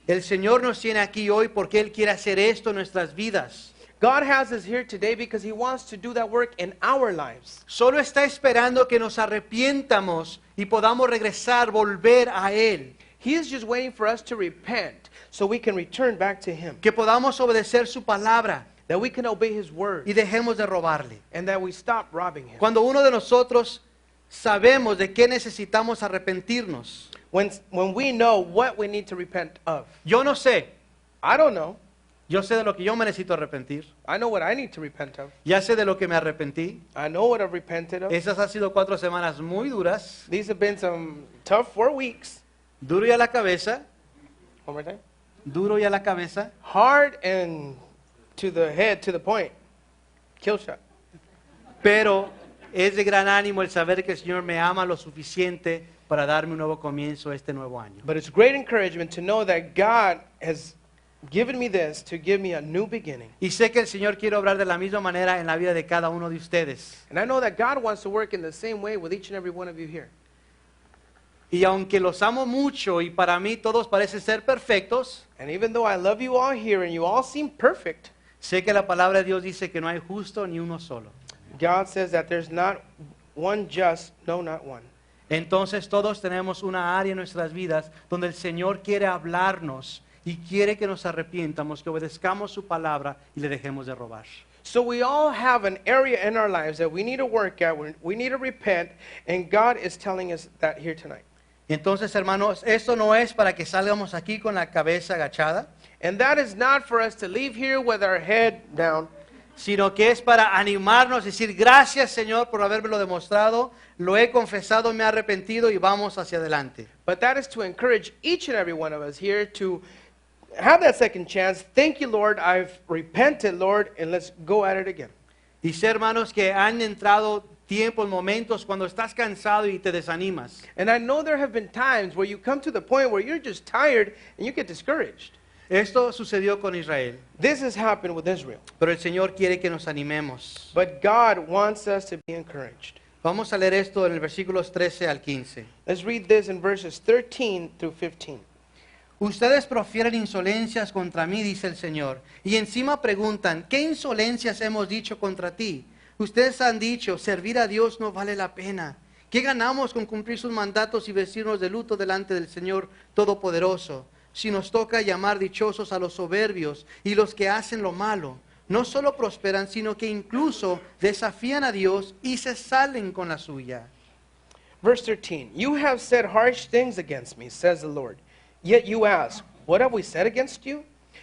A: El Señor nos tiene aquí hoy porque Él quiere hacer esto en nuestras vidas.
B: God has us here today because He wants to do that work in our lives.
A: Solo está esperando que nos arrepientamos y podamos regresar, volver a Él.
B: He is just waiting for us to repent so we can return back to Him,
A: Que podamos obedecer su palabra
B: that we can obey His word,
A: y dejemos de robarle.
B: and that we stop robbing Him.
A: Cuando uno de nosotros sabemos de qué necesitamos arrepentirnos,
B: when we know what we need to repent of.
A: Yo no sé.
B: I don't know.
A: Yo sé de lo que yo me necesito arrepentir.
B: I know what I need to repent of.
A: Ya sé de lo que me arrepentí.
B: I know what I've repented of.
A: Esas han sido 4 semanas muy duras.
B: These have been some tough 4 weeks.
A: Duro y a la cabeza.
B: One more time.
A: Duro y a la cabeza.
B: Hard and to the head, to the point. Kill shot.
A: Pero es de gran ánimo el saber que el Señor me ama lo suficiente para darme un nuevo comienzo este nuevo año.
B: But it's great encouragement to know that God has given me this to give me a new beginning.
A: Y sé que el Señor quiere obrar de la misma manera en la vida de cada uno de ustedes.
B: And I know that God wants to work in the same way with each and every one of you here.
A: Y aunque los amo mucho y para mí todos parecen ser perfectos,
B: And even though I love you all here and you all seem perfect,
A: sé que la palabra de Dios dice que no hay justo ni uno solo.
B: God says that there's not one just, no, not one.
A: Entonces todos tenemos una área en nuestras vidas donde el Señor quiere hablarnos y quiere que nos arrepientamos, que obedezcamos su palabra y le dejemos de robar.
B: So we all have an area in our lives that we need to work at, we need to repent, and God is telling us that here tonight.
A: Entonces, hermanos, esto no es para que salgamos aquí con la cabeza agachada,
B: And that is not for us to leave here with our head down,
A: sino que es para animarnos y decir, gracias Señor por habérmelo demostrado, lo he confesado, me he arrepentido y vamos hacia adelante.
B: but that is to encourage each and every one of us here to have that second chance. Thank you, Lord. I've repented, Lord, and let's go at it again.
A: Y sé, hermanos, que han entrado tiempos, momentos cuando estás cansado y te desanimas.
B: And I know there have been times where you come to the point where you're just tired and you get discouraged.
A: Esto sucedió con Israel,
B: This has happened with Israel.
A: pero el Señor quiere que nos animemos.
B: But God wants us to be encouraged.
A: Vamos a leer esto en el versículos 13 al 15.
B: Let's read this in verses 13 through 15.
A: Ustedes profieren insolencias contra mí, dice el Señor, y encima preguntan, ¿qué insolencias hemos dicho contra ti? Ustedes han dicho, servir a Dios no vale la pena. ¿Qué ganamos con cumplir sus mandatos y vestirnos de luto delante del Señor Todopoderoso? Si nos toca llamar dichosos a los soberbios y los que hacen lo malo, no solo prosperan, sino que incluso desafían a Dios y se salen con la suya.
B: Verse 13. You have said harsh things against me, says the Lord. Yet you ask, what have we said against you?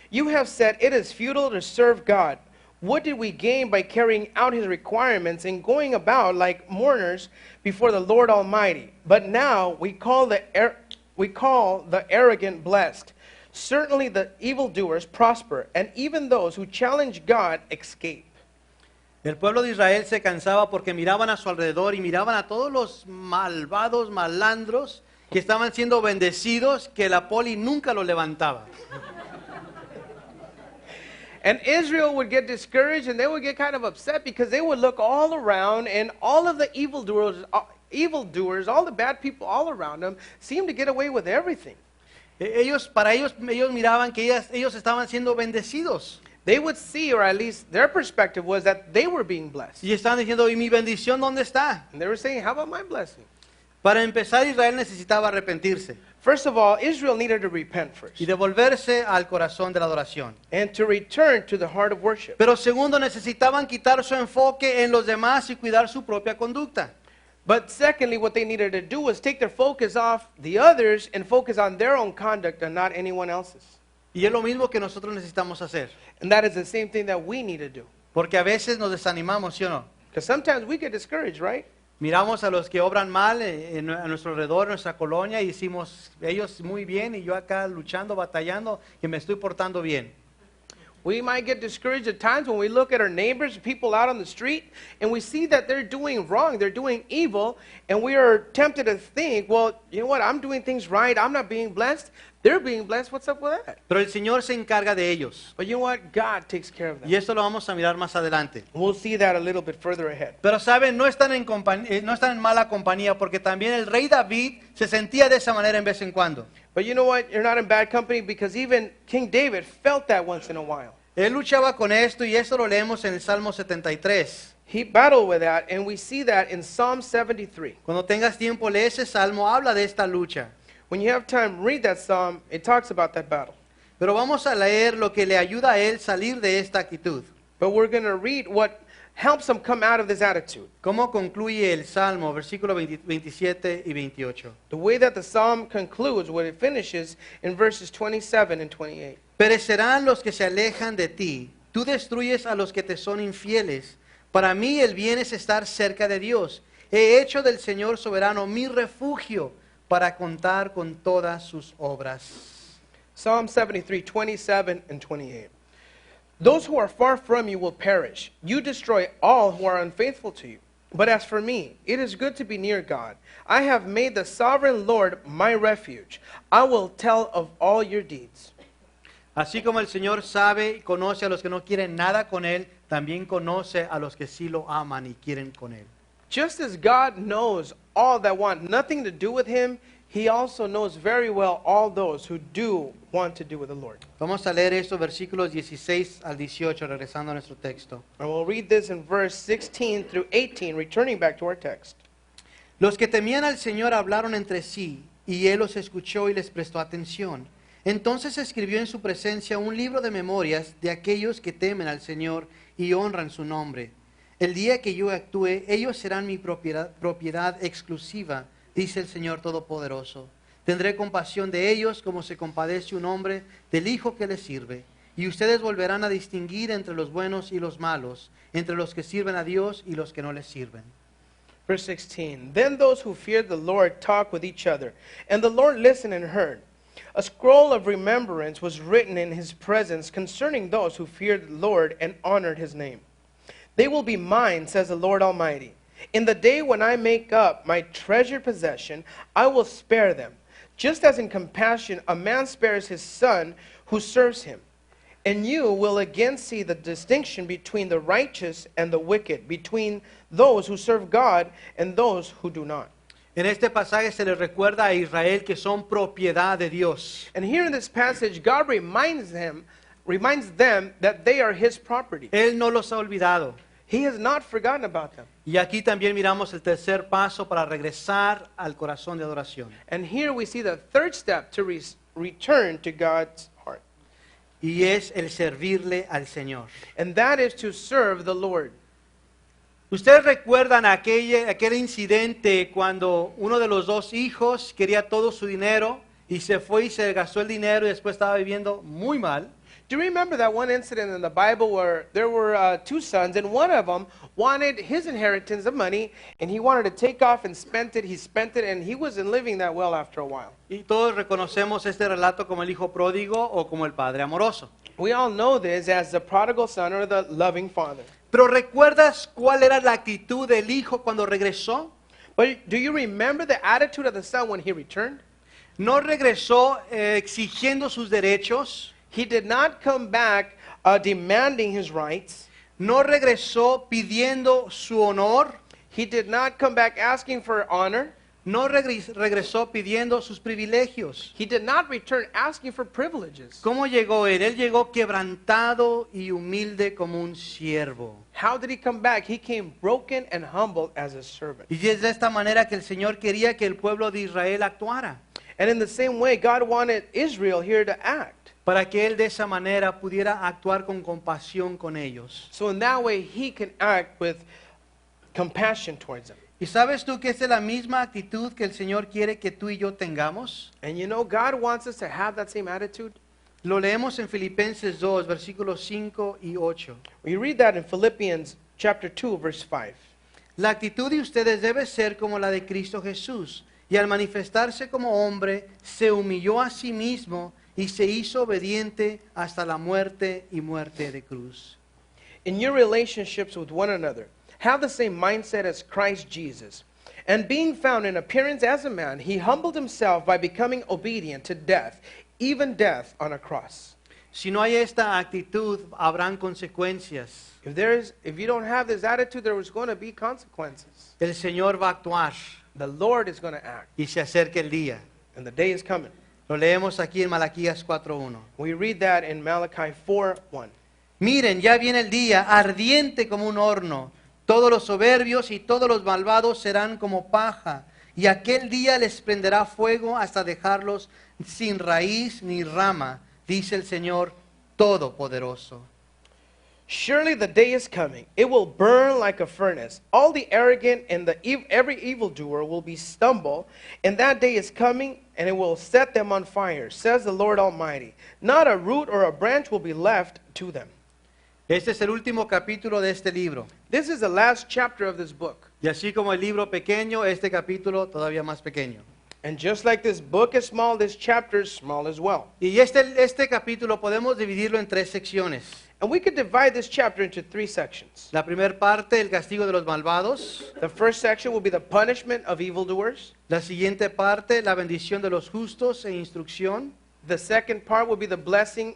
B: You have said it is futile to serve God. What did we gain by carrying out his requirements and going about like mourners before the Lord Almighty? But now we call the arrogant blessed. Certainly the evildoers prosper, and even those who challenge God escape.
A: El pueblo de Israel se cansaba porque miraban a su alrededor y miraban a todos los malvados, malandros que estaban siendo bendecidos, que la poli nunca lo levantaba.
B: And Israel would get discouraged and they would get kind of upset because they would look all around and all of the evildoers, all the bad people all around them seemed to get away with everything.
A: Ellos miraban que ellos estaban siendo bendecidos.
B: They would see, or at least their perspective was that they were being blessed.
A: Y estaban diciendo, ¿y mi bendición dónde está?
B: And they were saying, how about my blessing?
A: Para empezar, Israel necesitaba arrepentirse
B: First of all, Israel needed to repent first
A: y devolverse al corazón de la adoración.
B: and to return to the heart of worship.
A: Pero segundo, necesitaban quitar su enfoque en los demás y cuidar su propia conducta.
B: But secondly, what they needed to do was take their focus off the others and focus on their own conduct and not anyone else's.
A: Y es lo mismo que nosotros necesitamos hacer.
B: And that is the same thing that we need to do.
A: Porque a veces nos desanimamos, ¿sí o no?
B: Because sometimes we get discouraged, right?
A: Miramos a los que obran mal a nuestro alrededor, en nuestra colonia, y decimos, ellos muy bien, y yo acá luchando, batallando, y me estoy portando bien.
B: We might get discouraged at times when we look at our neighbors, people out on the street, and we see that they're doing wrong, they're doing evil, and we are tempted to think, well, you know what, I'm doing things right, I'm not being blessed, they're being blessed, what's up with that?
A: Pero el Señor se encarga de ellos.
B: But you know what, God takes care of
A: Y
B: that.
A: esto lo vamos a mirar más adelante.
B: We'll see that a little bit further ahead.
A: Pero saben, no están en mala compañía, porque también el rey David se sentía de esa manera en vez en cuando.
B: But you know what, you're not in bad company because even King David felt that once in a while.
A: Él luchaba con esto y esto lo leemos en el Salmo 73.
B: He battled with that, and we see that in Psalm 73.
A: Cuando tengas tiempo, lee ese salmo, habla de esta lucha.
B: When you have time, read that psalm. It talks about that battle.
A: Pero vamos a leer lo que le ayuda a él salir de esta actitud.
B: But we're going to read what helps them come out of this attitude.
A: ¿Cómo concluye el Salmo, versículos 27 y 28?
B: The way that the psalm concludes, what it finishes in verses 27 and 28.
A: Perecerán los que se alejan de ti. Tú destruyes a los que te son infieles. Para mí el bien es estar cerca de Dios. He hecho del Señor soberano mi refugio para contar con todas sus obras.
B: Psalm 73, 27 and 28. Those who are far from you will perish. You destroy all who are unfaithful to you. But as for me, it is good to be near God. I have made the sovereign Lord my refuge. I will tell of all your deeds.
A: Así como el Señor sabe y conoce a los que no quieren nada con Él, también conoce a los que sí lo aman y quieren con Él.
B: Just as God knows all that want nothing to do with him, he also knows very well all those who do want to do with the Lord.
A: Vamos a leer estos versículos 16 al 18, regresando a nuestro texto.
B: And we'll read this in verse 16 through 18, returning back to our text.
A: Los que temían al Señor hablaron entre sí, y Él los escuchó y les prestó atención. Entonces escribió en su presencia un libro de memorias de aquellos que temen al Señor y honran su nombre. El día que yo actúe, ellos serán mi propiedad exclusiva, dice el Señor Todopoderoso. Tendré compasión de ellos como se compadece un hombre del hijo que le sirve. Y ustedes volverán a distinguir entre los buenos y los malos, entre los que sirven a Dios y los que no les sirven.
B: Verse 16. Then those who feared the Lord talked with each other, and the Lord listened and heard. A scroll of remembrance was written in his presence concerning those who feared the Lord and honored his name. They will be mine, says the Lord Almighty. In the day when I make up my treasured possession, I will spare them, just as in compassion a man spares his son who serves him. And you will again see the distinction between the righteous and the wicked, between those who serve God and those who do not.
A: En este pasaje se les recuerda a Israel que son propiedad de Dios.
B: And here in this passage, God reminds them that they are his property.
A: Él no los ha olvidado.
B: He has not forgotten about them.
A: Y aquí también miramos el tercer paso para regresar al corazón de adoración.
B: And here we see the third step to return to God's heart.
A: Y es el servirle al Señor.
B: And that is to serve the Lord.
A: ¿Ustedes recuerdan aquel incidente cuando uno de los dos hijos quería todo su dinero y se fue y se gastó el dinero y después estaba viviendo muy mal?
B: Do you remember that one incident in the Bible where there were two sons, and one of them wanted his inheritance of money, and he wanted to take off and spent it. He spent it, and he wasn't living that well after a while.
A: Y todos reconocemos este relato como el hijo pródigo o como el padre amoroso.
B: We all know this as the prodigal son or the loving father.
A: Pero ¿recuerdas cuál era la actitud del hijo cuando regresó?
B: But do you remember the attitude of the son when he returned?
A: No regresó exigiendo sus derechos.
B: He did not come back demanding his rights.
A: No regresó pidiendo su honor.
B: He did not come back asking for honor.
A: No regresó pidiendo sus privilegios.
B: He did not return asking for privileges.
A: ¿Cómo llegó él? Él llegó quebrantado y humilde como un siervo.
B: How did he come back? He came broken and humbled as a servant.
A: Y es de esta manera que el Señor quería que el pueblo de Israel actuara.
B: And in the same way, God wanted Israel here to act.
A: Para que él de esa manera pudiera actuar con compasión con ellos.
B: So in that way, he can act with compassion towards them.
A: ¿Y sabes tú que esa es la misma actitud que el Señor quiere que tú y yo tengamos?
B: And you know, God wants us to have that same attitude.
A: Lo leemos en Filipenses 2, versículos 5 y 8.
B: We read that in Philippians chapter 2, verse 5.
A: La actitud de ustedes debe ser como la de Cristo Jesús, y al manifestarse como hombre, se humilló a sí mismo y se hizo obediente hasta la muerte y muerte de cruz.
B: In your relationships with one another, have the same mindset as Christ Jesus. And being found in appearance as a man, he humbled himself by becoming obedient to death, even death on a cross.
A: Si no hay esta actitud, habrán consecuencias.
B: If you don't have this attitude, there is going to be consequences.
A: El Señor va a actuar
B: The Lord is going to act,
A: y se acerca el día.
B: and the day is coming.
A: Lo leemos aquí en Malaquías 4:1.
B: We read that in Malachi 4:1.
A: Miren, ya viene el día, ardiente como un horno. Todos los soberbios y todos los malvados serán como paja. Y aquel día les prenderá fuego hasta dejarlos sin raíz ni rama, dice el Señor Todopoderoso.
B: Surely the day is coming. It will burn like a furnace. All the arrogant and every evildoer will be stumble. And that day is coming, and it will set them on fire, says the Lord Almighty. Not a root or a branch will be left to them.
A: Este es el último capítulo de este libro.
B: This is the last chapter of this book.
A: Y así como el libro pequeño, este capítulo todavía más pequeño.
B: And just like this book is small, this chapter is small as well.
A: Y este capítulo podemos dividirlo en tres secciones.
B: And we could divide this chapter into three sections.
A: La primera parte, el castigo de los malvados.
B: The first section will be the punishment of evildoers.
A: La siguiente parte, la bendición de los justos e instrucción.
B: The second part will be the blessing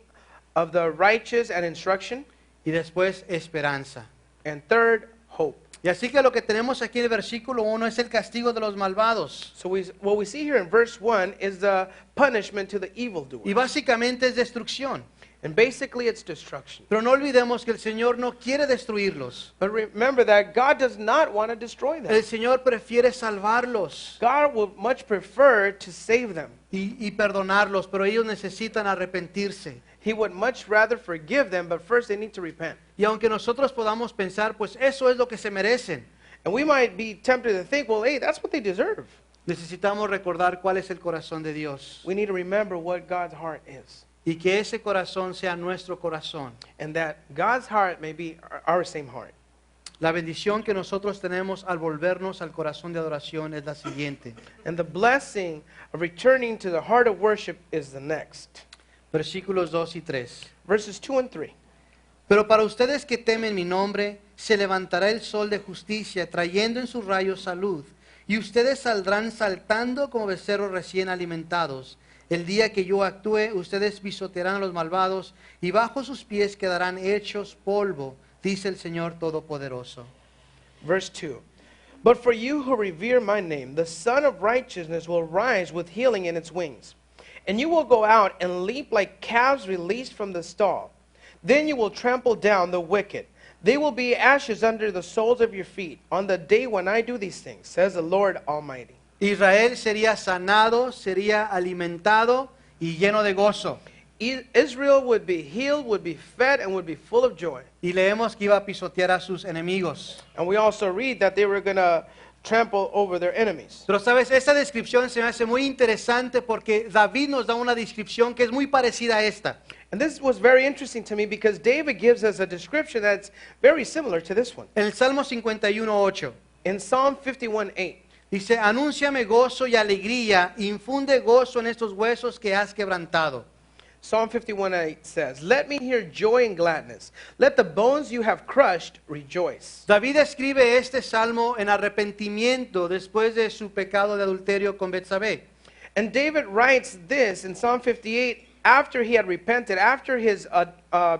B: of the righteous and instruction.
A: Y después, esperanza.
B: And third, hope.
A: Y así que lo que tenemos aquí en el versículo 1 es el castigo de los malvados.
B: So what we see here in verse 1 is the punishment to the evildoer.
A: Y básicamente es destrucción.
B: And basically it's destruction.
A: Pero no olvidemos que el Señor no quiere destruirlos.
B: But remember that God does not want to destroy them.
A: El Señor prefiere salvarlos
B: God would much prefer to save them.
A: y perdonarlos, pero ellos necesitan arrepentirse.
B: He would much rather forgive them, but first they need to repent.
A: Y aunque nosotros podamos pensar, pues eso es lo que se merecen,
B: And we might be tempted to think, well, hey, that's what they deserve.
A: necesitamos recordar cuál es el corazón de Dios.
B: We need to remember what God's heart is.
A: Y que ese corazón sea nuestro corazón.
B: And that God's heart may be our same heart.
A: La bendición que nosotros tenemos al volvernos al corazón de adoración es la siguiente.
B: And the blessing of returning to the heart of worship is the next.
A: Versículos 2 y 3.
B: Verses 2 and 3.
A: Pero para ustedes que temen mi nombre, se levantará el sol de justicia, trayendo en sus rayos salud. Y ustedes saldrán saltando como becerros recién alimentados. El día que yo actúe, ustedes pisotearán a los malvados, y bajo sus pies quedarán hechos polvo, dice el Señor Todopoderoso.
B: Verse 2. But for you who revere my name, the Son of Righteousness will rise with healing in its wings. And you will go out and leap like calves released from the stall. Then you will trample down the wicked. They will be ashes under the soles of your feet on the day when I do these things, says the Lord Almighty.
A: Israel sería sanado, sería alimentado y lleno de gozo.
B: Israel would be healed, would be fed, and would be full of joy.
A: Y leemos que iba a pisotear a sus enemigos.
B: And we also read that they were going to trample over their enemies.
A: Pero sabes, esta descripción se me hace muy interesante porque David nos da una descripción que es muy parecida a esta.
B: And this was very interesting to me because David gives us a description that's very similar to this one.
A: En el Salmo 51:8
B: In Psalm 51:8,
A: dice, anúnciame gozo y alegría, infunde gozo en estos huesos que has quebrantado.
B: Psalm 51:8 says, let me hear joy and gladness. Let the bones you have crushed rejoice.
A: David escribe este salmo en arrepentimiento después de su pecado de adulterio con Betsabé.
B: And David writes this in Psalm 58 after he had repented, after his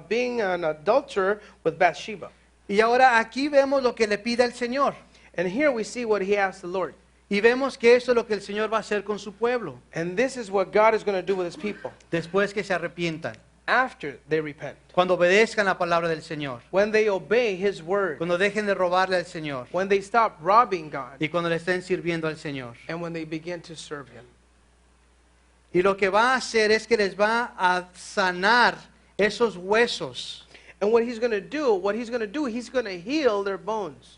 B: being an adulterer with Bathsheba.
A: Y ahora aquí vemos lo que le pide al Señor.
B: And here we see what he asks the Lord.
A: Y vemos que eso es lo que el Señor va a hacer con su pueblo
B: And this is what God is going to do with his people
A: después que se arrepientan,
B: after they repent.
A: cuando obedezcan la palabra del Señor,
B: When they obey his word.
A: cuando dejen de robarle al Señor
B: When they stop robbing God.
A: y cuando le estén sirviendo al Señor.
B: And when they begin to serve him.
A: Y lo que va a hacer es que les va a sanar esos huesos.
B: And what he's going to do, he's going to heal their bones.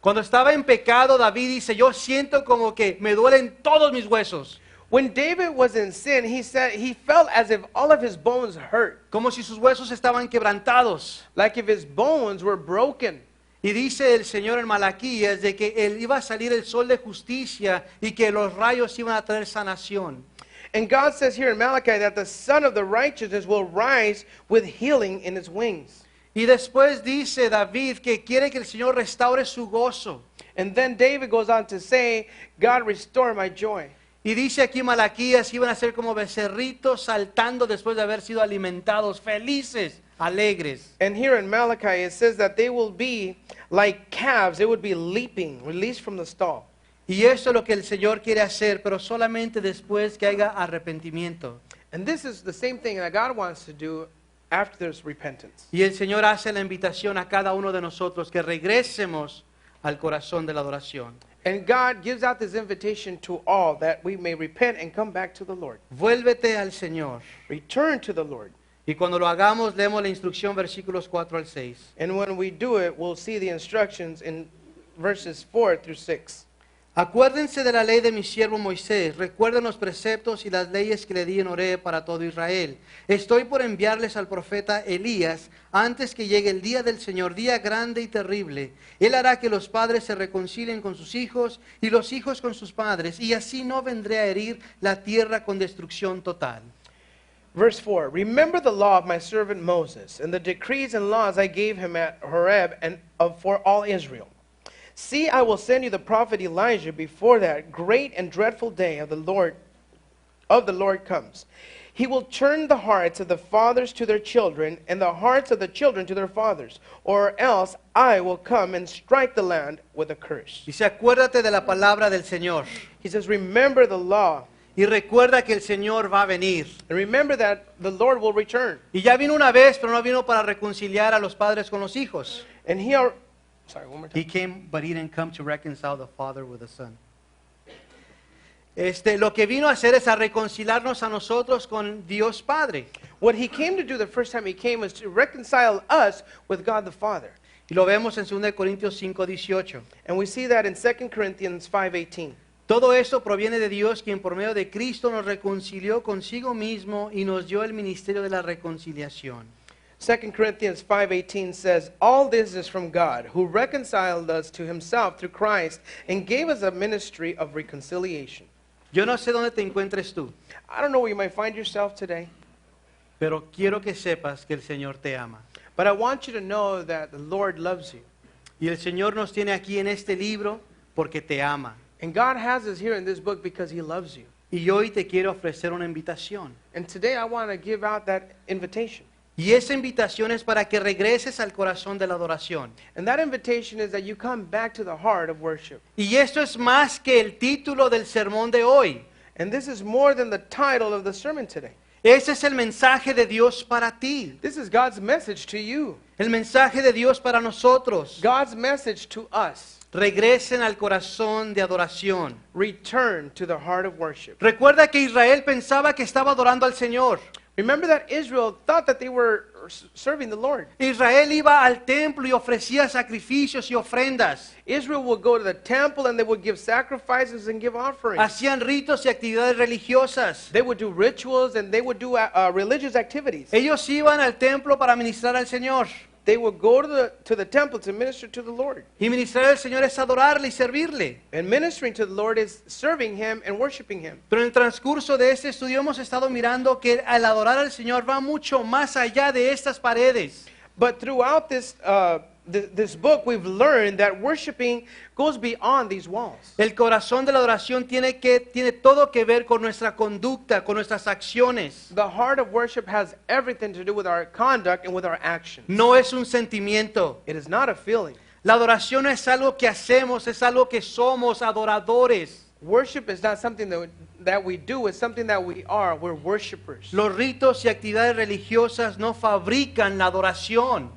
A: Cuando estaba en pecado, David dice, yo siento como que me duelen todos mis huesos.
B: When David was in sin, he said he felt as if all of his bones hurt.
A: Como si sus huesos estaban quebrantados.
B: Like if his bones were broken.
A: Y dice el Señor en Malaquías de que él iba a salir el sol de justicia y que los rayos iban a traer sanación.
B: And God says here in Malachi that the Son of the Righteousness will rise with healing in its wings.
A: Y después dice David que quiere que el Señor restaure su gozo.
B: And then David goes on to say, God, restore my joy.
A: Y dice aquí Malaquías que iban a ser como becerritos saltando después de haber sido alimentados, felices, alegres.
B: And here in Malachi it says that they will be like calves. They would be leaping, released from the stall.
A: Y eso es lo que el Señor quiere hacer, pero solamente después que haya arrepentimiento.
B: And this is the same thing that God wants to do after there's repentance.
A: Y el Señor hace la invitación a cada uno de nosotros que regresemos al corazón de la adoración.
B: And God gives out this invitation to all that we may repent and come back to the Lord.
A: Vuélvete al Señor.
B: Return to the Lord.
A: Y cuando lo hagamos, leemos la instrucción versículos 4 al 6.
B: And when we do it, we'll see the instructions in verses 4 through 6.
A: Acuérdense de la ley de mi siervo Moisés, recuerden los preceptos y las leyes que le di en Horeb para todo Israel. Estoy por enviarles al profeta Elías antes que llegue el día del Señor, día grande y terrible. Él hará que los padres se reconcilien con sus hijos y los hijos con sus padres, y así no vendré a herir la tierra con destrucción total.
B: Verse 4, remember the law of my servant Moses, and the decrees and laws I gave him at Horeb and for all Israel. See, I will send you the prophet Elijah before that great and dreadful day of the Lord comes. He will turn the hearts of the fathers to their children, and the hearts of the children to their fathers, or else I will come and strike the land with a curse.
A: Dice, acuérdate de la palabra del Señor.
B: He says, remember the law,
A: Y recuerda que el Señor va a venir.
B: and remember that the Lord will return.
A: Y ya vino una vez, pero no vino para reconciliar a los padres con los hijos.
B: And he, are, sorry, one more time.
A: He came, but he didn't come to reconcile the father with the son. Lo que vino a hacer es a reconciliarnos a nosotros con Dios Padre.
B: What he came to do the first time he came was to reconcile us with God the Father.
A: Y lo vemos en 2 Corintios 5:18.
B: And we see that in 2 Corinthians 5:18.
A: Todo esto proviene de Dios, quien por medio de Cristo nos reconcilió consigo mismo y nos dio el ministerio de la reconciliación.
B: 2 Corinthians 5:18 says, all this is from God, who reconciled us to himself through Christ and gave us a ministry of reconciliation.
A: Yo no sé dónde te encuentres tú,
B: I don't know where you might find yourself today,
A: pero quiero que sepas que el Señor te ama.
B: but I want you to know that the Lord loves you.
A: Y el Señor nos tiene aquí en este libro porque te ama.
B: And God has us here in this book because he loves you.
A: Y hoy te quiero ofrecer una invitación.
B: And today I want to give out that invitation.
A: Y esa invitación es para que regreses al corazón de la adoración.
B: And that invitation is that you come back to the heart of worship.
A: Y esto es más que el título del sermón de hoy.
B: And this is more than the title of the sermon today.
A: Ese es el mensaje de Dios para ti.
B: This is God's message to you.
A: El mensaje de Dios para nosotros.
B: God's message to us.
A: Regresen al corazón de adoración.
B: Return to the heart of worship.
A: Recuerda que Israel pensaba que estaba adorando al Señor.
B: Remember that Israel thought that they were serving the Lord.
A: Israel iba al templo y ofrecía sacrificios y ofrendas.
B: Israel would go to the temple and they would give sacrifices and give offerings.
A: Hacían ritos y actividades religiosas.
B: They would do rituals and they would do religious activities.
A: Ellos iban al templo para ministrar al Señor.
B: They would go to the temple to minister to the Lord.
A: Y ministrar al Señor es adorarle y servirle.
B: And ministering to the Lord is serving him and worshiping him.
A: Pero en el transcurso de este estudio hemos estado mirando que al adorar al Señor va mucho más allá de estas paredes.
B: But throughout this book, we've learned that worshiping goes beyond these walls.
A: El corazón de la adoración tiene todo que ver con nuestra conducta, con nuestras acciones.
B: The heart of worship has everything to do with our conduct and with our actions.
A: No es un sentimiento.
B: It is not a feeling.
A: La adoración no es algo que hacemos, es algo que somos adoradores.
B: Worship is not something that we do, it's something that we are. We're worshipers.
A: Los ritos y actividades religiosas no fabrican la adoración.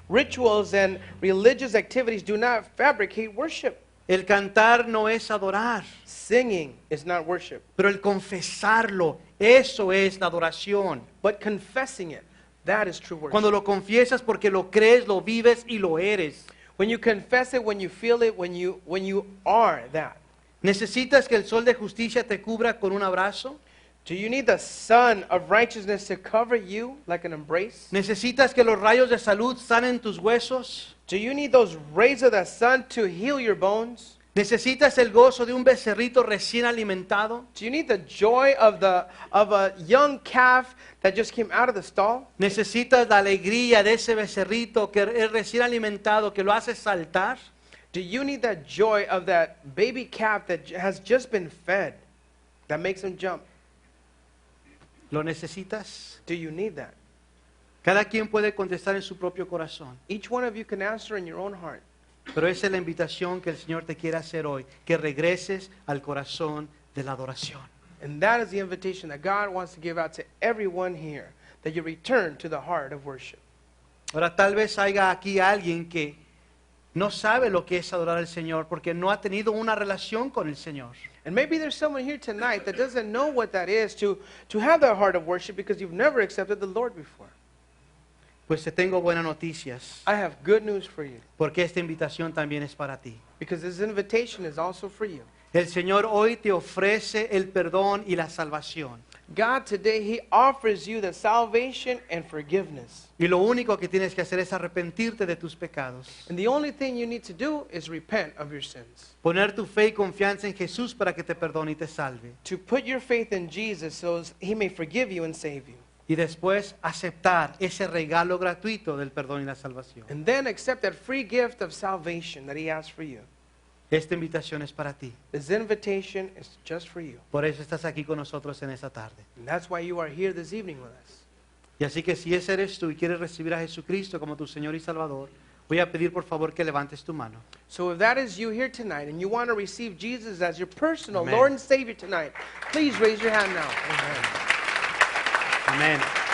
B: Rituals and religious activities do not fabricate worship.
A: El cantar no es adorar,
B: Singing is not worship.
A: pero el confesarlo, eso es la adoración.
B: But confessing it, that is true worship.
A: Cuando lo confiesas porque lo crees, lo vives y lo eres.
B: When you confess it, when you feel it, when you are that.
A: ¿Necesitas que el sol de justicia te cubra con un abrazo?
B: Do you need the sun of righteousness to cover you like an embrace?
A: ¿Necesitas que los rayos de salud sanen tus huesos?
B: Do you need those rays of the sun to heal your bones?
A: ¿Necesitas el gozo de un becerrito recién alimentado?
B: Do you need the joy of a young calf that just came out of the stall?
A: ¿Necesitas la alegría de ese becerrito que es recién alimentado, que lo hace saltar?
B: Do you need that joy of that baby calf that has just been fed that makes him jump?
A: ¿Lo necesitas?
B: Do you need that?
A: Cada quien puede contestar en su propio corazón.
B: Each one of you can answer in your own heart.
A: Pero esa es la invitación que el Señor te quiere hacer hoy, que regreses al corazón de la adoración.
B: And that is the invitation that God wants to give out to everyone here, that you return to the heart of worship.
A: Ahora tal vez haya aquí alguien que no sabe lo que es adorar al Señor porque no ha tenido una relación con el Señor.
B: And maybe there's someone here tonight that doesn't know what that is to have that heart of worship because you've never accepted the Lord before.
A: Pues te tengo buenas noticias,
B: I have good news for you,
A: porque esta invitación también es para ti.
B: because this invitation is also for you.
A: El Señor hoy te ofrece el perdón y la salvación.
B: God today, He offers you the salvation and forgiveness.
A: Y lo único que tienes que hacer es arrepentirte de tus pecados.
B: And the only thing you need to do is repent of your sins.
A: Poner tu fe y confianza en Jesús para que te perdone y te salve.
B: To put your faith in Jesus so He may forgive you and save you.
A: Y después aceptar ese regalo gratuito del perdón y la salvación.
B: And then accept that free gift of salvation that He has for you.
A: Esta invitación es para ti.
B: This invitation is just for you.
A: Por eso estás aquí con nosotros en esta tarde.
B: And that's why you are here this evening with us.
A: Y así que si ese eres tú y quieres recibir a Jesucristo como tu Señor y Salvador, voy a pedir por favor que levantes tu mano.
B: So if that is you here tonight and you want to receive Jesus as your personal
A: Amen.
B: Lord and Savior tonight, please raise your hand now.
A: Amén.